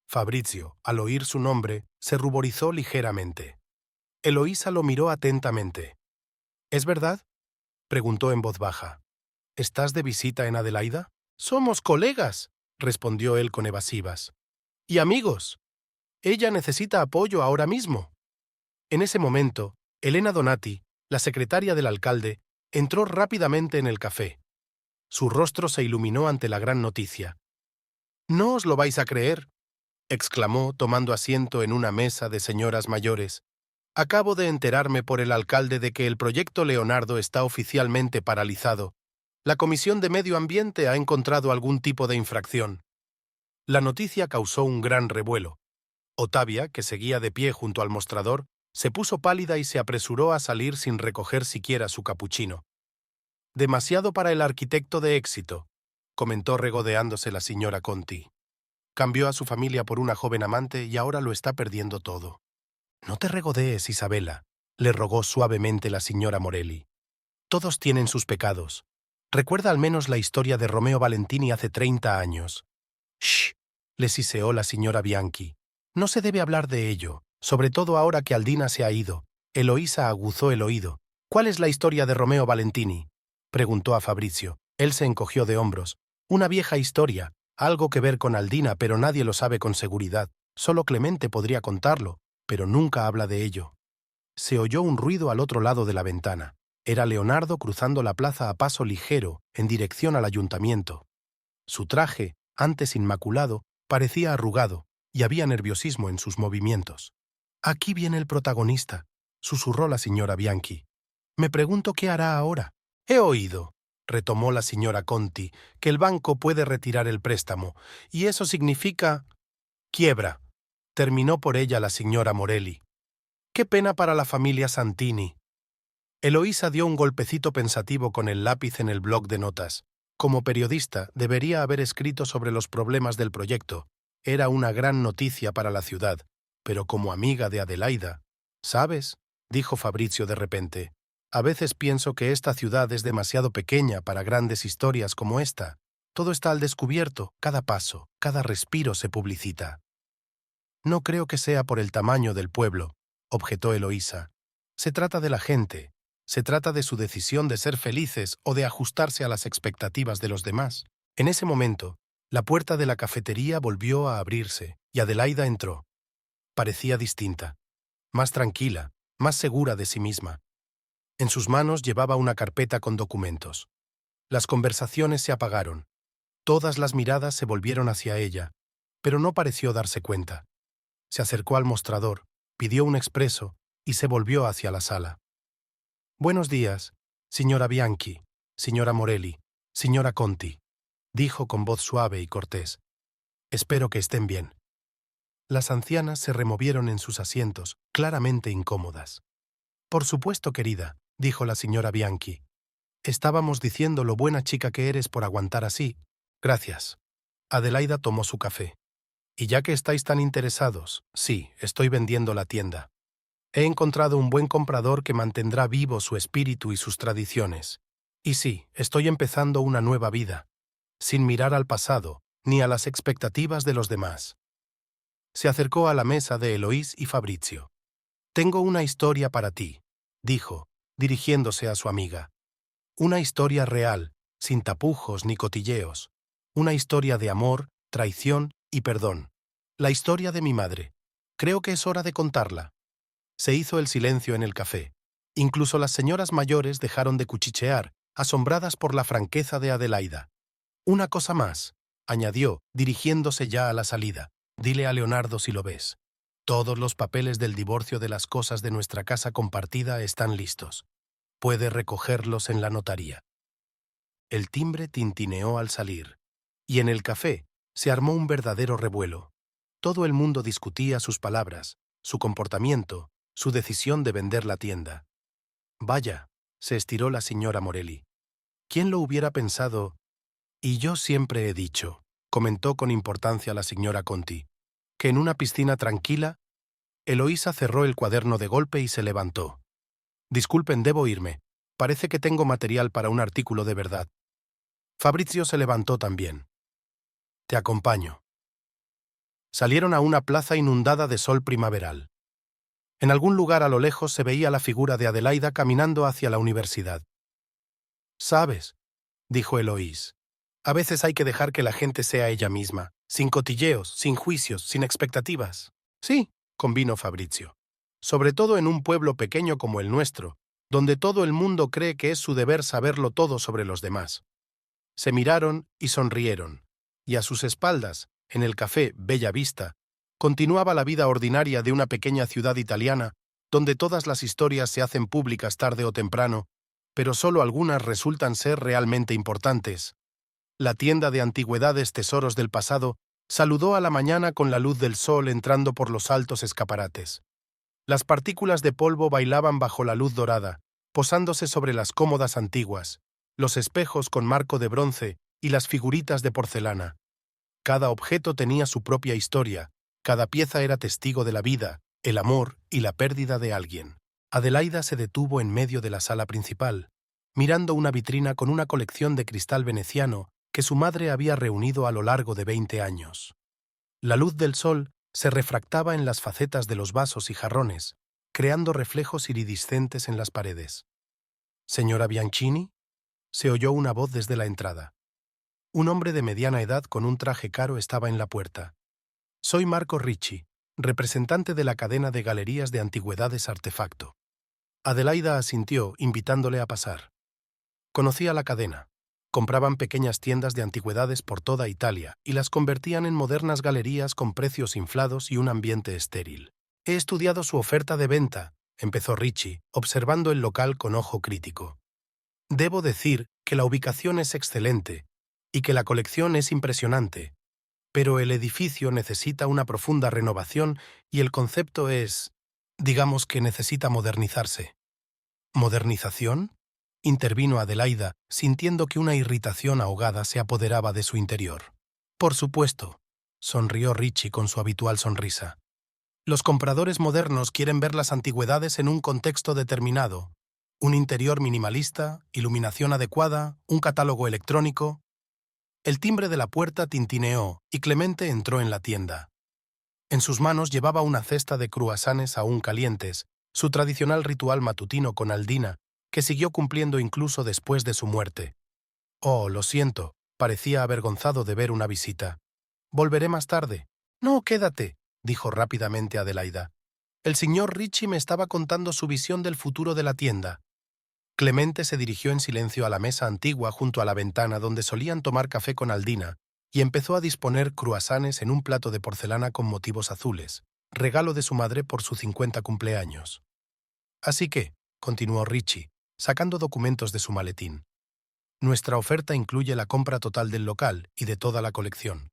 Fabrizio, al oír su nombre, se ruborizó ligeramente. Eloísa lo miró atentamente. ¿Es verdad?, preguntó en voz baja. ¿Estás de visita en Adelaida? Somos colegas, respondió él con evasivas. Y amigos. Ella necesita apoyo ahora mismo. En ese momento, Elena Donati, la secretaria del alcalde, entró rápidamente en el café. Su rostro se iluminó ante la gran noticia. «No os lo vais a creer», exclamó tomando asiento en una mesa de señoras mayores. «Acabo de enterarme por el alcalde de que el proyecto Leonardo está oficialmente paralizado. La Comisión de Medio Ambiente ha encontrado algún tipo de infracción». La noticia causó un gran revuelo. Ottavia, que seguía de pie junto al mostrador, se puso pálida y se apresuró a salir sin recoger siquiera su capuchino. «Demasiado para el arquitecto de éxito», comentó regodeándose la señora Conti. «Cambió a su familia por una joven amante y ahora lo está perdiendo todo». «No te regodees, Isabela», le rogó suavemente la señora Morelli. «Todos tienen sus pecados. Recuerda al menos la historia de Romeo Valentini hace 30 años». «Shh», le siseó la señora Bianchi. «No se debe hablar de ello, sobre todo ahora que Aldina se ha ido». Eloísa aguzó el oído. «¿Cuál es la historia de Romeo Valentini?», preguntó a Fabrizio. Él se encogió de hombros. «Una vieja historia, algo que ver con Aldina, pero nadie lo sabe con seguridad. Solo Clemente podría contarlo, pero nunca habla de ello». Se oyó un ruido al otro lado de la ventana. Era Leonardo cruzando la plaza a paso ligero, en dirección al ayuntamiento. Su traje, antes inmaculado, parecía arrugado, y había nerviosismo en sus movimientos. «Aquí viene el protagonista», susurró la señora Bianchi. «Me pregunto qué hará ahora». «He oído», retomó la señora Conti, «que el banco puede retirar el préstamo, y eso significa...» «Quiebra», terminó por ella la señora Morelli. «Qué pena para la familia Santini». Eloísa dio un golpecito pensativo con el lápiz en el bloc de notas. Como periodista, debería haber escrito sobre los problemas del proyecto. Era una gran noticia para la ciudad, pero como amiga de Adelaida... «¿Sabes?», dijo Fabrizio de repente, «a veces pienso que esta ciudad es demasiado pequeña para grandes historias como esta. Todo está al descubierto, cada paso, cada respiro se publicita». «No creo que sea por el tamaño del pueblo», objetó Eloísa. «Se trata de la gente. Se trata de su decisión de ser felices o de ajustarse a las expectativas de los demás». En ese momento, la puerta de la cafetería volvió a abrirse y Adelaida entró. Parecía distinta, más tranquila, más segura de sí misma. En sus manos llevaba una carpeta con documentos. Las conversaciones se apagaron. Todas las miradas se volvieron hacia ella, pero no pareció darse cuenta. Se acercó al mostrador, pidió un expreso y se volvió hacia la sala. «Buenos días, señora Bianchi, señora Morelli, señora Conti», dijo con voz suave y cortés. «Espero que estén bien». Las ancianas se removieron en sus asientos, claramente incómodas. «Por supuesto, querida», dijo la señora Bianchi. «Estábamos diciendo lo buena chica que eres por aguantar así». «Gracias». Adelaida tomó su café. «Y ya que estáis tan interesados, sí, estoy vendiendo la tienda. He encontrado un buen comprador que mantendrá vivo su espíritu y sus tradiciones. Y sí, estoy empezando una nueva vida, sin mirar al pasado ni a las expectativas de los demás». Se acercó a la mesa de Eloís y Fabrizio. «Tengo una historia para ti», dijo, dirigiéndose a su amiga. «Una historia real, sin tapujos ni cotilleos. Una historia de amor, traición y perdón. La historia de mi madre. Creo que es hora de contarla». Se hizo el silencio en el café. Incluso las señoras mayores dejaron de cuchichear, asombradas por la franqueza de Adelaida. «Una cosa más», añadió, dirigiéndose ya a la salida. «Dile a Leonardo si lo ves. Todos los papeles del divorcio de las cosas de nuestra casa compartida están listos. Puede recogerlos en la notaría». El timbre tintineó al salir, y en el café se armó un verdadero revuelo. Todo el mundo discutía sus palabras, su comportamiento, su decisión de vender la tienda. «Vaya», se estiró la señora Morelli. «¿Quién lo hubiera pensado?» «Y yo siempre he dicho», comentó con importancia la señora Conti, «que en una piscina tranquila». Eloísa cerró el cuaderno de golpe y se levantó. «Disculpen, debo irme. Parece que tengo material para un artículo de verdad». Fabrizio se levantó también. «Te acompaño». Salieron a una plaza inundada de sol primaveral. En algún lugar a lo lejos se veía la figura de Adelaida caminando hacia la universidad. «¿Sabes?», dijo Eloís, «a veces hay que dejar que la gente sea ella misma, sin cotilleos, sin juicios, sin expectativas». «Sí», convino Fabrizio, «sobre todo en un pueblo pequeño como el nuestro, donde todo el mundo cree que es su deber saberlo todo sobre los demás». Se miraron y sonrieron, y a sus espaldas, en el café Bella Vista, continuaba la vida ordinaria de una pequeña ciudad italiana donde todas las historias se hacen públicas tarde o temprano, pero solo algunas resultan ser realmente importantes. La tienda de antigüedades Tesoros del Pasado saludó a la mañana con la luz del sol entrando por los altos escaparates. Las partículas de polvo bailaban bajo la luz dorada, posándose sobre las cómodas antiguas, los espejos con marco de bronce y las figuritas de porcelana. Cada objeto tenía su propia historia, cada pieza era testigo de la vida, el amor y la pérdida de alguien. Adelaida se detuvo en medio de la sala principal, mirando una vitrina con una colección de cristal veneciano que su madre había reunido a lo largo de 20 años. La luz del sol se refractaba en las facetas de los vasos y jarrones, creando reflejos iridiscentes en las paredes. «¿Señora Bianchini?», se oyó una voz desde la entrada. Un hombre de mediana edad con un traje caro estaba en la puerta. «Soy Marco Ricci, representante de la cadena de galerías de antigüedades Artefacto». Adelaida asintió, invitándole a pasar. Conocía la cadena. Compraban pequeñas tiendas de antigüedades por toda Italia y las convertían en modernas galerías con precios inflados y un ambiente estéril. «He estudiado su oferta de venta», empezó Ricci, observando el local con ojo crítico. «Debo decir que la ubicación es excelente y que la colección es impresionante, pero el edificio necesita una profunda renovación y el concepto digamos que necesita modernizarse». «¿Modernización?», intervino Adelaida, sintiendo que una irritación ahogada se apoderaba de su interior. «Por supuesto», sonrió Ricci con su habitual sonrisa. «Los compradores modernos quieren ver las antigüedades en un contexto determinado. Un interior minimalista, iluminación adecuada, un catálogo electrónico». El timbre de la puerta tintineó y Clemente entró en la tienda. En sus manos llevaba una cesta de cruasanes aún calientes, su tradicional ritual matutino con Aldina, que siguió cumpliendo incluso después de su muerte. «Oh, lo siento», parecía avergonzado de ver una visita. «Volveré más tarde». «No, quédate», dijo rápidamente Adelaida. «El señor Ricci me estaba contando su visión del futuro de la tienda». Clemente se dirigió en silencio a la mesa antigua junto a la ventana donde solían tomar café con Aldina y empezó a disponer cruasanes en un plato de porcelana con motivos azules, regalo de su madre por su 50 cumpleaños. Así que, continuó Richie, sacando documentos de su maletín, nuestra oferta incluye la compra total del local y de toda la colección.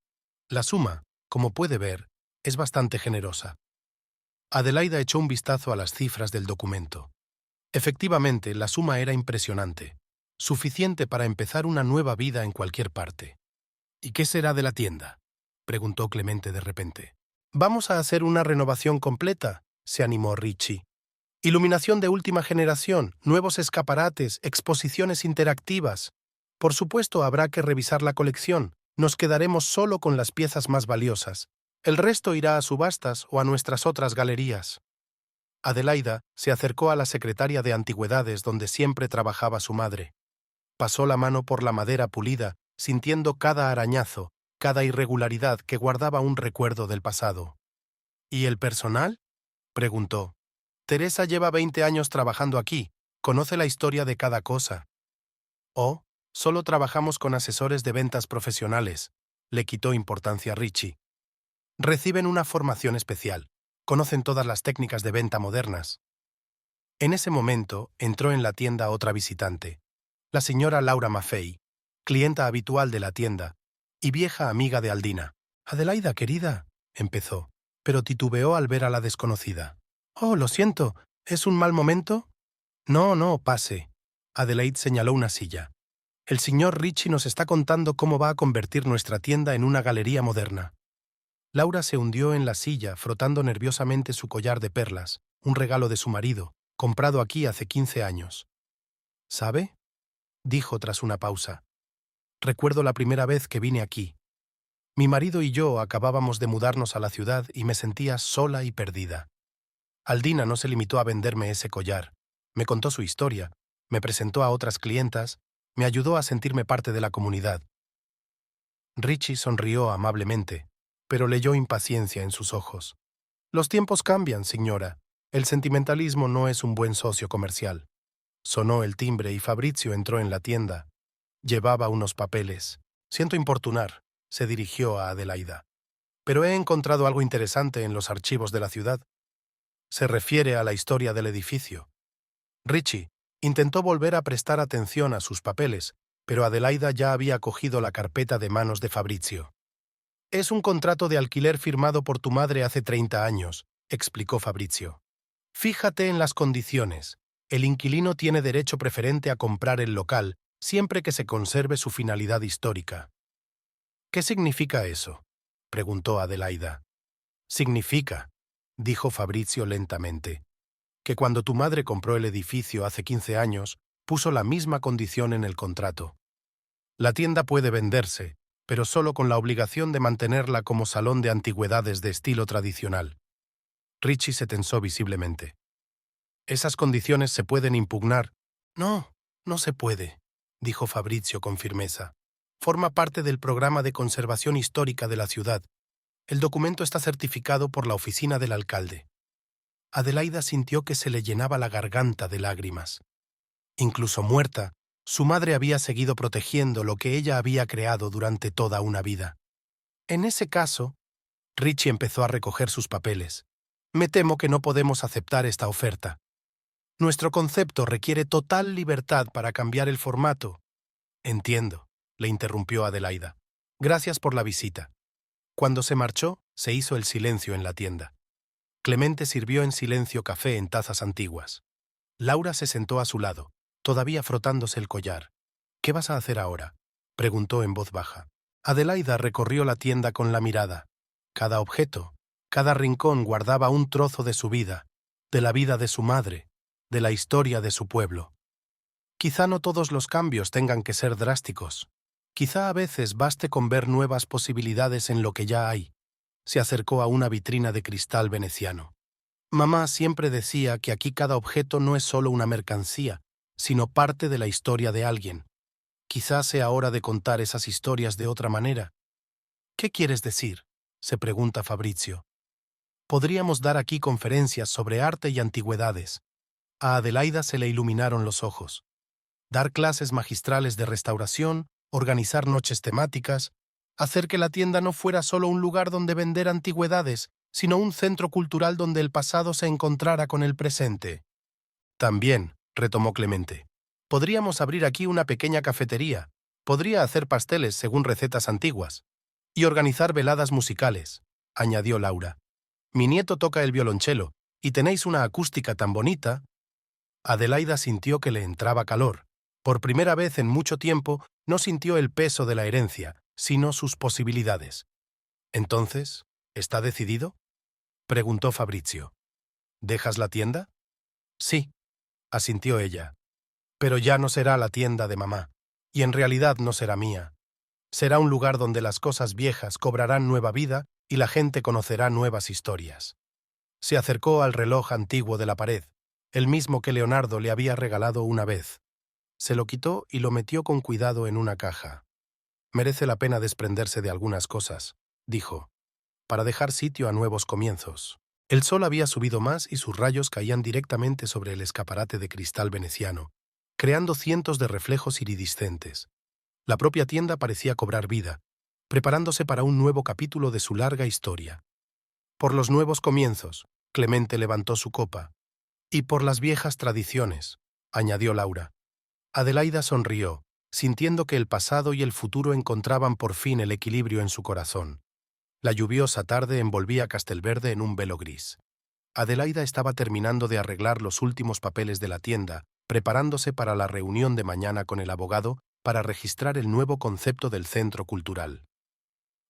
La suma, como puede ver, es bastante generosa. Adelaida echó un vistazo a las cifras del documento. Efectivamente, la suma era impresionante, suficiente para empezar una nueva vida en cualquier parte. ¿Y qué será de la tienda?, preguntó Clemente de repente. Vamos a hacer una renovación completa, se animó Richie. Iluminación de última generación, nuevos escaparates, exposiciones interactivas. Por supuesto, habrá que revisar la colección. Nos quedaremos solo con las piezas más valiosas. El resto irá a subastas o a nuestras otras galerías. Adelaida se acercó a la secretaria de antigüedades donde siempre trabajaba su madre. Pasó la mano por la madera pulida, sintiendo cada arañazo, cada irregularidad que guardaba un recuerdo del pasado. ¿Y el personal?, preguntó. Teresa lleva 20 años trabajando aquí, conoce la historia de cada cosa. Oh, solo trabajamos con asesores de ventas profesionales, le quitó importancia Richie. Reciben una formación especial, conocen todas las técnicas de venta modernas. En ese momento entró en la tienda otra visitante, la señora Laura Maffei, clienta habitual de la tienda y vieja amiga de Aldina. Adelaida, querida, empezó, pero titubeó al ver a la desconocida. Oh, lo siento, ¿es un mal momento? No, pase. Adelaide señaló una silla. El señor Richie nos está contando cómo va a convertir nuestra tienda en una galería moderna. Laura se hundió en la silla, frotando nerviosamente su collar de perlas, un regalo de su marido, comprado aquí hace 15 años. ¿Sabe?, dijo tras una pausa. Recuerdo la primera vez que vine aquí. Mi marido y yo acabábamos de mudarnos a la ciudad y me sentía sola y perdida. Aldina no se limitó a venderme ese collar. Me contó su historia, me presentó a otras clientas, me ayudó a sentirme parte de la comunidad. Richie sonrió amablemente, pero leyó impaciencia en sus ojos. Los tiempos cambian, señora. El sentimentalismo no es un buen socio comercial. Sonó el timbre y Fabrizio entró en la tienda. Llevaba unos papeles. Siento importunar, se dirigió a Adelaida. Pero he encontrado algo interesante en los archivos de la ciudad. Se refiere a la historia del edificio. Richie intentó volver a prestar atención a sus papeles, pero Adelaida ya había cogido la carpeta de manos de Fabrizio. Es un contrato de alquiler firmado por tu madre hace 30 años, explicó Fabrizio. Fíjate en las condiciones. El inquilino tiene derecho preferente a comprar el local, siempre que se conserve su finalidad histórica. ¿Qué significa eso?, preguntó Adelaida. Significa, dijo Fabrizio lentamente, que cuando tu madre compró el edificio hace 15 años, puso la misma condición en el contrato. La tienda puede venderse, pero solo con la obligación de mantenerla como salón de antigüedades de estilo tradicional. Richie se tensó visiblemente. Esas condiciones se pueden impugnar. No, no se puede, dijo Fabrizio con firmeza. Forma parte del programa de conservación histórica de la ciudad. El documento está certificado por la oficina del alcalde. Adelaida sintió que se le llenaba la garganta de lágrimas. Incluso muerta, su madre había seguido protegiendo lo que ella había creado durante toda una vida. En ese caso, Richie empezó a recoger sus papeles. Me temo que no podemos aceptar esta oferta. Nuestro concepto requiere total libertad para cambiar el formato. Entiendo, le interrumpió Adelaida. Gracias por la visita. Cuando se marchó, se hizo el silencio en la tienda. Clemente sirvió en silencio café en tazas antiguas. Laura se sentó a su lado, todavía frotándose el collar. ¿Qué vas a hacer ahora?, preguntó en voz baja. Adelaida recorrió la tienda con la mirada. Cada objeto, cada rincón guardaba un trozo de su vida, de la vida de su madre, de la historia de su pueblo. Quizá no todos los cambios tengan que ser drásticos. Quizá a veces baste con ver nuevas posibilidades en lo que ya hay. Se acercó a una vitrina de cristal veneciano. Mamá siempre decía que aquí cada objeto no es solo una mercancía, sino parte de la historia de alguien. Quizá sea hora de contar esas historias de otra manera. ¿Qué quieres decir?, se pregunta Fabrizio. Podríamos dar aquí conferencias sobre arte y antigüedades. A Adelaida se le iluminaron los ojos. dar clases magistrales de restauración, organizar noches temáticas, hacer que la tienda no fuera solo un lugar donde vender antigüedades, sino un centro cultural donde el pasado se encontrara con el presente. También, retomó Clemente, podríamos abrir aquí una pequeña cafetería, podría hacer pasteles según recetas antiguas, y organizar veladas musicales, añadió Laura. Mi nieto toca el violonchelo, y tenéis una acústica tan bonita. Adelaida sintió que le entraba calor. Por primera vez en mucho tiempo no sintió el peso de la herencia, sino sus posibilidades. «Entonces, ¿está decidido?», preguntó Fabrizio. «¿Dejas la tienda?». «Sí», asintió ella. «Pero ya no será la tienda de mamá, y en realidad no será mía. Será un lugar donde las cosas viejas cobrarán nueva vida y la gente conocerá nuevas historias». Se acercó al reloj antiguo de la pared, el mismo que Leonardo le había regalado una vez. Se lo quitó y lo metió con cuidado en una caja. «Merece la pena desprenderse de algunas cosas», dijo, «para dejar sitio a nuevos comienzos». El sol había subido más y sus rayos caían directamente sobre el escaparate de cristal veneciano, creando cientos de reflejos iridiscentes. La propia tienda parecía cobrar vida, preparándose para un nuevo capítulo de su larga historia. «Por los nuevos comienzos», Clemente levantó su copa. «Y por las viejas tradiciones», añadió Laura. Adelaida sonrió, sintiendo que el pasado y el futuro encontraban por fin el equilibrio en su corazón. La lluviosa tarde envolvía Castelverde en un velo gris. Adelaida estaba terminando de arreglar los últimos papeles de la tienda, preparándose para la reunión de mañana con el abogado para registrar el nuevo concepto del centro cultural.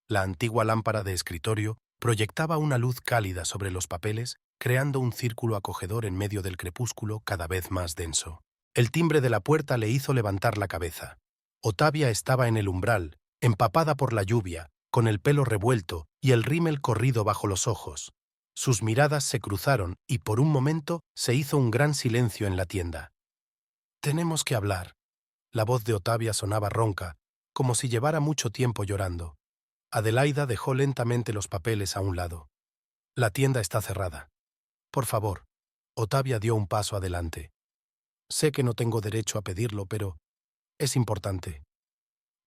La antigua lámpara de escritorio proyectaba una luz cálida sobre los papeles, creando un círculo acogedor en medio del crepúsculo cada vez más denso. El timbre de la puerta le hizo levantar la cabeza. Otavia estaba en el umbral, empapada por la lluvia, con el pelo revuelto y el rímel corrido bajo los ojos. Sus miradas se cruzaron y por un momento se hizo un gran silencio en la tienda. «Tenemos que hablar». La voz de Otavia sonaba ronca, como si llevara mucho tiempo llorando. Adelaida dejó lentamente los papeles a un lado. «La tienda está cerrada. Por favor». Otavia dio un paso adelante. «Sé que no tengo derecho a pedirlo, pero es importante».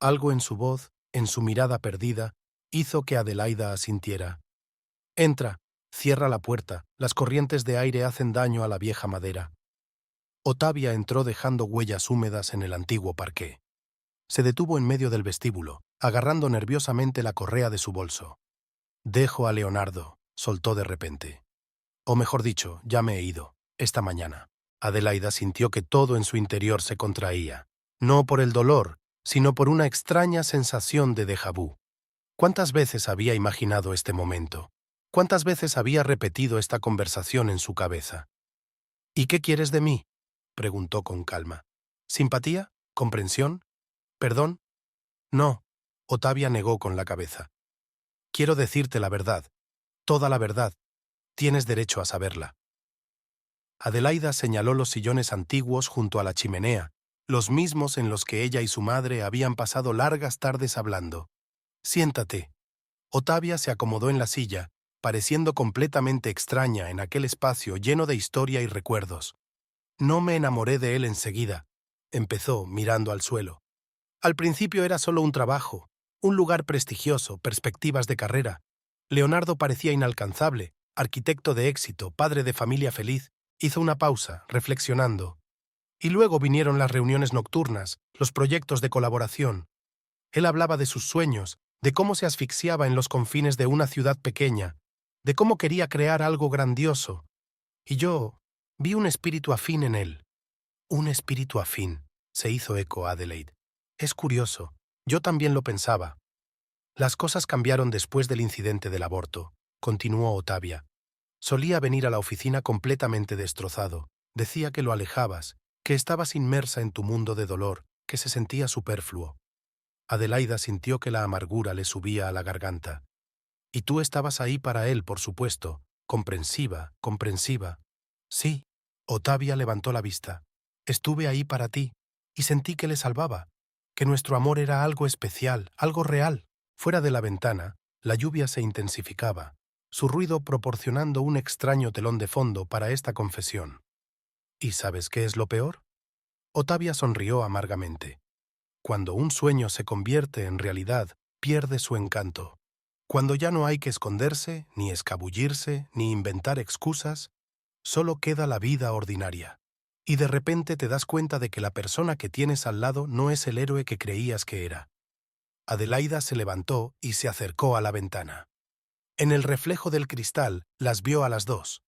Algo en su voz, en su mirada perdida, hizo que Adelaida asintiera. «Entra, cierra la puerta, las corrientes de aire hacen daño a la vieja madera». Otavia entró dejando huellas húmedas en el antiguo parqué. Se detuvo en medio del vestíbulo, agarrando nerviosamente la correa de su bolso. «Dejo a Leonardo», soltó de repente. «O mejor dicho, ya me he ido, esta mañana». Adelaida sintió que todo en su interior se contraía, no por el dolor, sino por una extraña sensación de déjà vu. ¿Cuántas veces había imaginado este momento? ¿Cuántas veces había repetido esta conversación en su cabeza? «¿Y qué quieres de mí?», preguntó con calma. «¿Simpatía? ¿Comprensión? ¿Perdón?». «No», Otavia negó con la cabeza. «Quiero decirte la verdad, toda la verdad. Tienes derecho a saberla». Adelaida señaló los sillones antiguos junto a la chimenea, los mismos en los que ella y su madre habían pasado largas tardes hablando. «Siéntate». Otavia se acomodó en la silla, pareciendo completamente extraña en aquel espacio lleno de historia y recuerdos. «No me enamoré de él enseguida», empezó mirando al suelo. «Al principio era solo un trabajo, un lugar prestigioso, perspectivas de carrera. Leonardo parecía inalcanzable, arquitecto de éxito, padre de familia feliz». Hizo una pausa, reflexionando. Y luego vinieron las reuniones nocturnas, los proyectos de colaboración. Él hablaba de sus sueños, de cómo se asfixiaba en los confines de una ciudad pequeña, de cómo quería crear algo grandioso. Y yo vi un espíritu afín en él. «Un espíritu afín», se hizo eco Adelaide. «Es curioso, yo también lo pensaba». «Las cosas cambiaron después del incidente del aborto», continuó Otavia. «Solía venir a la oficina completamente destrozado. Decía que lo alejabas, que estabas inmersa en tu mundo de dolor, que se sentía superfluo». Adelaida sintió que la amargura le subía a la garganta. «Y tú estabas ahí para él, por supuesto, comprensiva, comprensiva». «Sí», Otavia levantó la vista. «Estuve ahí para ti, y sentí que le salvaba, que nuestro amor era algo especial, algo real». Fuera de la ventana, la lluvia se intensificaba, su ruido proporcionando un extraño telón de fondo para esta confesión. «¿Y sabes qué es lo peor?». Otavia sonrió amargamente. Cuando un sueño se convierte en realidad, pierde su encanto. Cuando ya no hay que esconderse, ni escabullirse, ni inventar excusas, solo queda la vida ordinaria. Y de repente te das cuenta de que la persona que tienes al lado no es el héroe que creías que era. Adelaida se levantó y se acercó a la ventana. En el reflejo del cristal las vio a las dos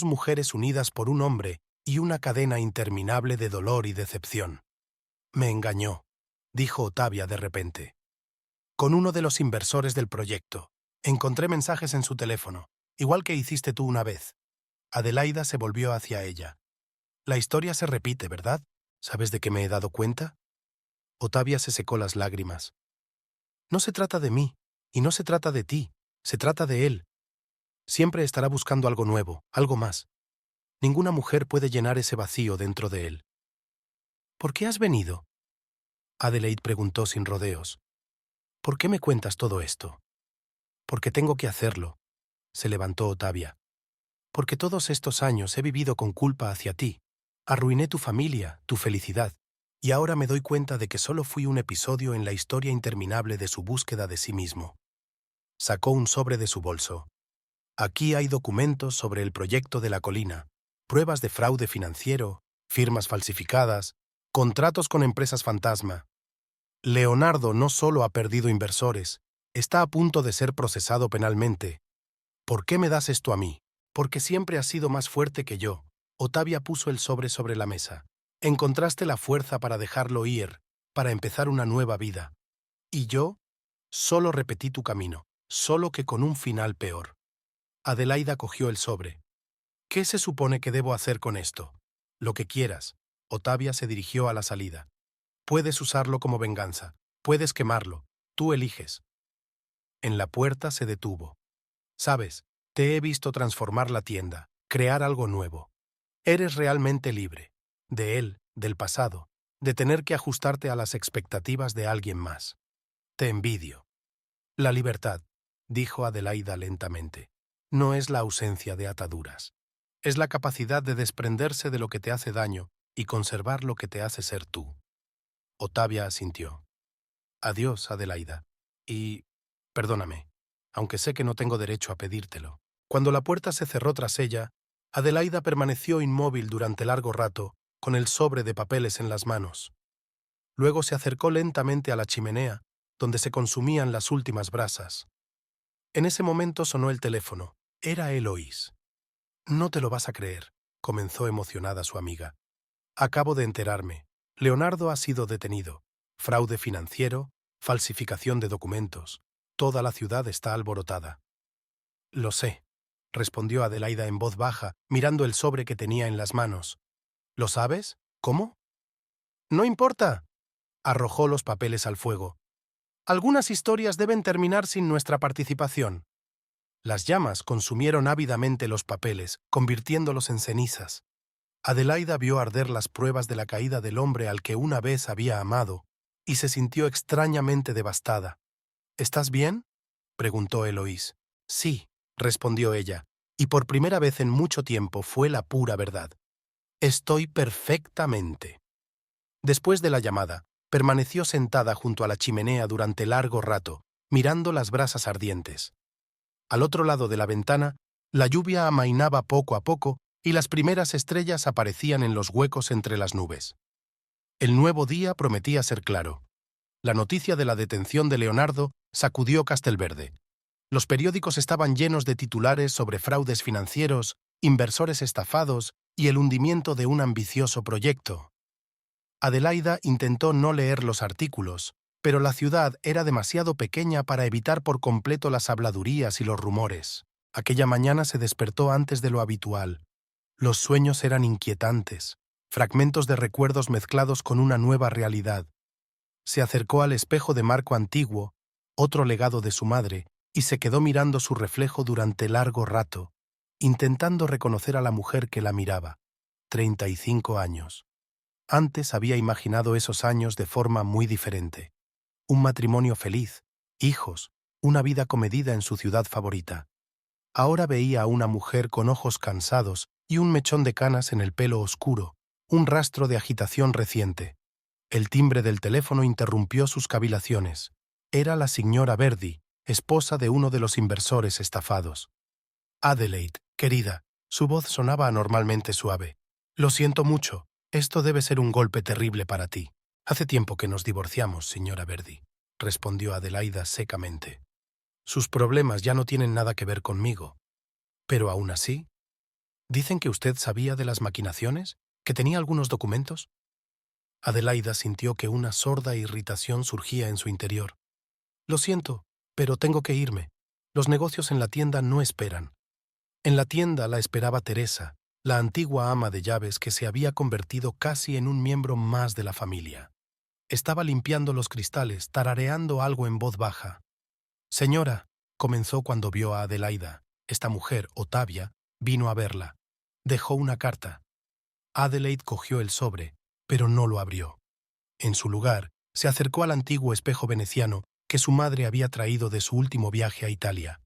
mujeres unidas por un hombre y una cadena interminable de dolor y decepción. Me engañó, dijo Otavia de repente. Con uno de los inversores del proyecto. Encontré mensajes en su teléfono, igual que hiciste tú una vez. Adelaida se volvió hacia ella. La historia se repite, ¿verdad? ¿Sabes de qué me he dado cuenta? Otavia se secó las lágrimas. No se trata de mí, y no se trata de ti, se trata de él. Siempre estará buscando algo nuevo, algo más. Ninguna mujer puede llenar ese vacío dentro de él. ¿Por qué has venido? Adelaide preguntó sin rodeos. ¿Por qué me cuentas todo esto? Porque tengo que hacerlo, se levantó Otavia. Porque todos estos años he vivido con culpa hacia ti. Arruiné tu familia, tu felicidad, y ahora me doy cuenta de que solo fui un episodio en la historia interminable de su búsqueda de sí mismo. Sacó un sobre de su bolso. Aquí hay documentos sobre el proyecto de la colina, pruebas de fraude financiero, firmas falsificadas, contratos con empresas fantasma. Leonardo no solo ha perdido inversores, está a punto de ser procesado penalmente. ¿Por qué me das esto a mí? Porque siempre has sido más fuerte que yo. Otavia puso el sobre la mesa. Encontraste la fuerza para dejarlo ir, para empezar una nueva vida. Y yo solo repetí tu camino, solo que con un final peor. Adelaida cogió el sobre. ¿Qué se supone que debo hacer con esto? Lo que quieras. Otavia se dirigió a la salida. Puedes usarlo como venganza. Puedes quemarlo. Tú eliges. En la puerta se detuvo. Sabes, te he visto transformar la tienda, crear algo nuevo. Eres realmente libre. De él, del pasado, de tener que ajustarte a las expectativas de alguien más. Te envidio. La libertad, dijo Adelaida lentamente, no es la ausencia de ataduras. Es la capacidad de desprenderse de lo que te hace daño y conservar lo que te hace ser tú. Otavia asintió. Adiós, Adelaida. Y, perdóname, aunque sé que no tengo derecho a pedírtelo. Cuando la puerta se cerró tras ella, Adelaida permaneció inmóvil durante largo rato, con el sobre de papeles en las manos. Luego se acercó lentamente a la chimenea, donde se consumían las últimas brasas. En ese momento sonó el teléfono. Era Eloís. No te lo vas a creer, comenzó emocionada su amiga. Acabo de enterarme. Leonardo ha sido detenido. Fraude financiero, falsificación de documentos. Toda la ciudad está alborotada. Lo sé, respondió Adelaida en voz baja, mirando el sobre que tenía en las manos. ¿Lo sabes? ¿Cómo? No importa. Arrojó los papeles al fuego. Algunas historias deben terminar sin nuestra participación. Las llamas consumieron ávidamente los papeles, convirtiéndolos en cenizas. Adelaida vio arder las pruebas de la caída del hombre al que una vez había amado, y se sintió extrañamente devastada. ¿Estás bien? Preguntó Eloís. Sí, respondió ella, y por primera vez en mucho tiempo fue la pura verdad. Estoy perfectamente. Después de la llamada, permaneció sentada junto a la chimenea durante largo rato, mirando las brasas ardientes. Al otro lado de la ventana, la lluvia amainaba poco a poco y las primeras estrellas aparecían en los huecos entre las nubes. El nuevo día prometía ser claro. La noticia de la detención de Leonardo sacudió Castelverde. Los periódicos estaban llenos de titulares sobre fraudes financieros, inversores estafados y el hundimiento de un ambicioso proyecto. Adelaida intentó no leer los artículos, pero la ciudad era demasiado pequeña para evitar por completo las habladurías y los rumores. Aquella mañana se despertó antes de lo habitual. Los sueños eran inquietantes, fragmentos de recuerdos mezclados con una nueva realidad. Se acercó al espejo de marco antiguo, otro legado de su madre, y se quedó mirando su reflejo durante largo rato, intentando reconocer a la mujer que la miraba. 35 años. Antes había imaginado esos años de forma muy diferente. Un matrimonio feliz, hijos, una vida comedida en su ciudad favorita. Ahora veía a una mujer con ojos cansados y un mechón de canas en el pelo oscuro, un rastro de agitación reciente. El timbre del teléfono interrumpió sus cavilaciones. Era la señora Verdi, esposa de uno de los inversores estafados. Adelaide, querida, su voz sonaba anormalmente suave. Lo siento mucho, esto debe ser un golpe terrible para ti. Hace tiempo que nos divorciamos, señora Verdi, respondió Adelaida secamente. Sus problemas ya no tienen nada que ver conmigo. Pero aún así, ¿dicen que usted sabía de las maquinaciones? ¿Que tenía algunos documentos? Adelaida sintió que una sorda irritación surgía en su interior. Lo siento, pero tengo que irme. Los negocios en la tienda no esperan. En la tienda la esperaba Teresa, la antigua ama de llaves que se había convertido casi en un miembro más de la familia. Estaba limpiando los cristales, tarareando algo en voz baja. Señora, comenzó cuando vio a Adelaida. Esta mujer, Ottavia, vino a verla. Dejó una carta. Adelaide cogió el sobre, pero no lo abrió. En su lugar, se acercó al antiguo espejo veneciano que su madre había traído de su último viaje a Italia.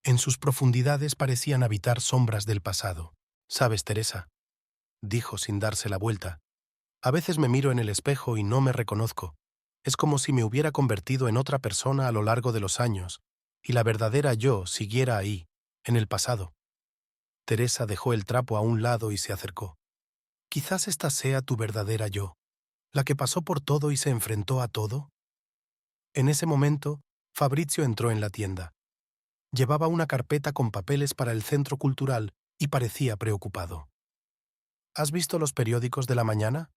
En sus profundidades parecían habitar sombras del pasado. «¿Sabes, Teresa?», dijo sin darse la vuelta. «A veces me miro en el espejo y no me reconozco. Es como si me hubiera convertido en otra persona a lo largo de los años, y la verdadera yo siguiera ahí, en el pasado». Teresa dejó el trapo a un lado y se acercó. «Quizás esta sea tu verdadera yo, la que pasó por todo y se enfrentó a todo». En ese momento, Fabrizio entró en la tienda. Llevaba una carpeta con papeles para el centro cultural y parecía preocupado. «¿Has visto los periódicos de la mañana?»,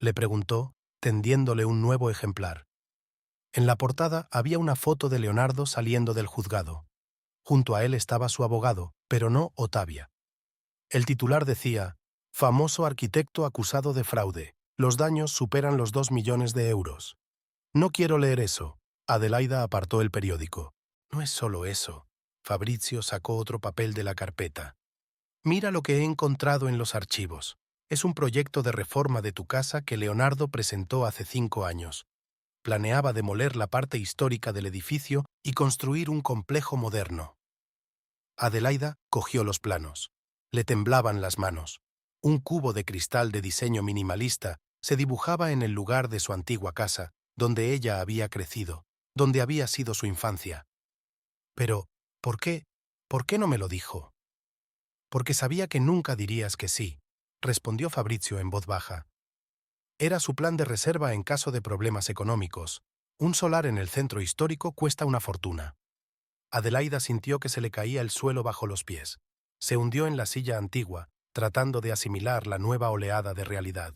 le preguntó, tendiéndole un nuevo ejemplar. En la portada había una foto de Leonardo saliendo del juzgado. Junto a él estaba su abogado, pero no Ottavia. El titular decía: «Famoso arquitecto acusado de fraude. Los daños superan los 2 millones de euros». «No quiero leer eso». Adelaida apartó el periódico. «No es solo eso». Fabrizio sacó otro papel de la carpeta. «Mira lo que he encontrado en los archivos. Es un proyecto de reforma de tu casa que Leonardo presentó hace 5 años. Planeaba demoler la parte histórica del edificio y construir un complejo moderno». Adelaida cogió los planos. Le temblaban las manos. Un cubo de cristal de diseño minimalista se dibujaba en el lugar de su antigua casa, donde ella había crecido, donde había sido su infancia. «Pero, ¿por qué? ¿Por qué no me lo dijo?». «Porque sabía que nunca dirías que sí», respondió Fabrizio en voz baja. Era su plan de reserva en caso de problemas económicos. Un solar en el centro histórico cuesta una fortuna. Adelaida sintió que se le caía el suelo bajo los pies. Se hundió en la silla antigua, tratando de asimilar la nueva oleada de realidad.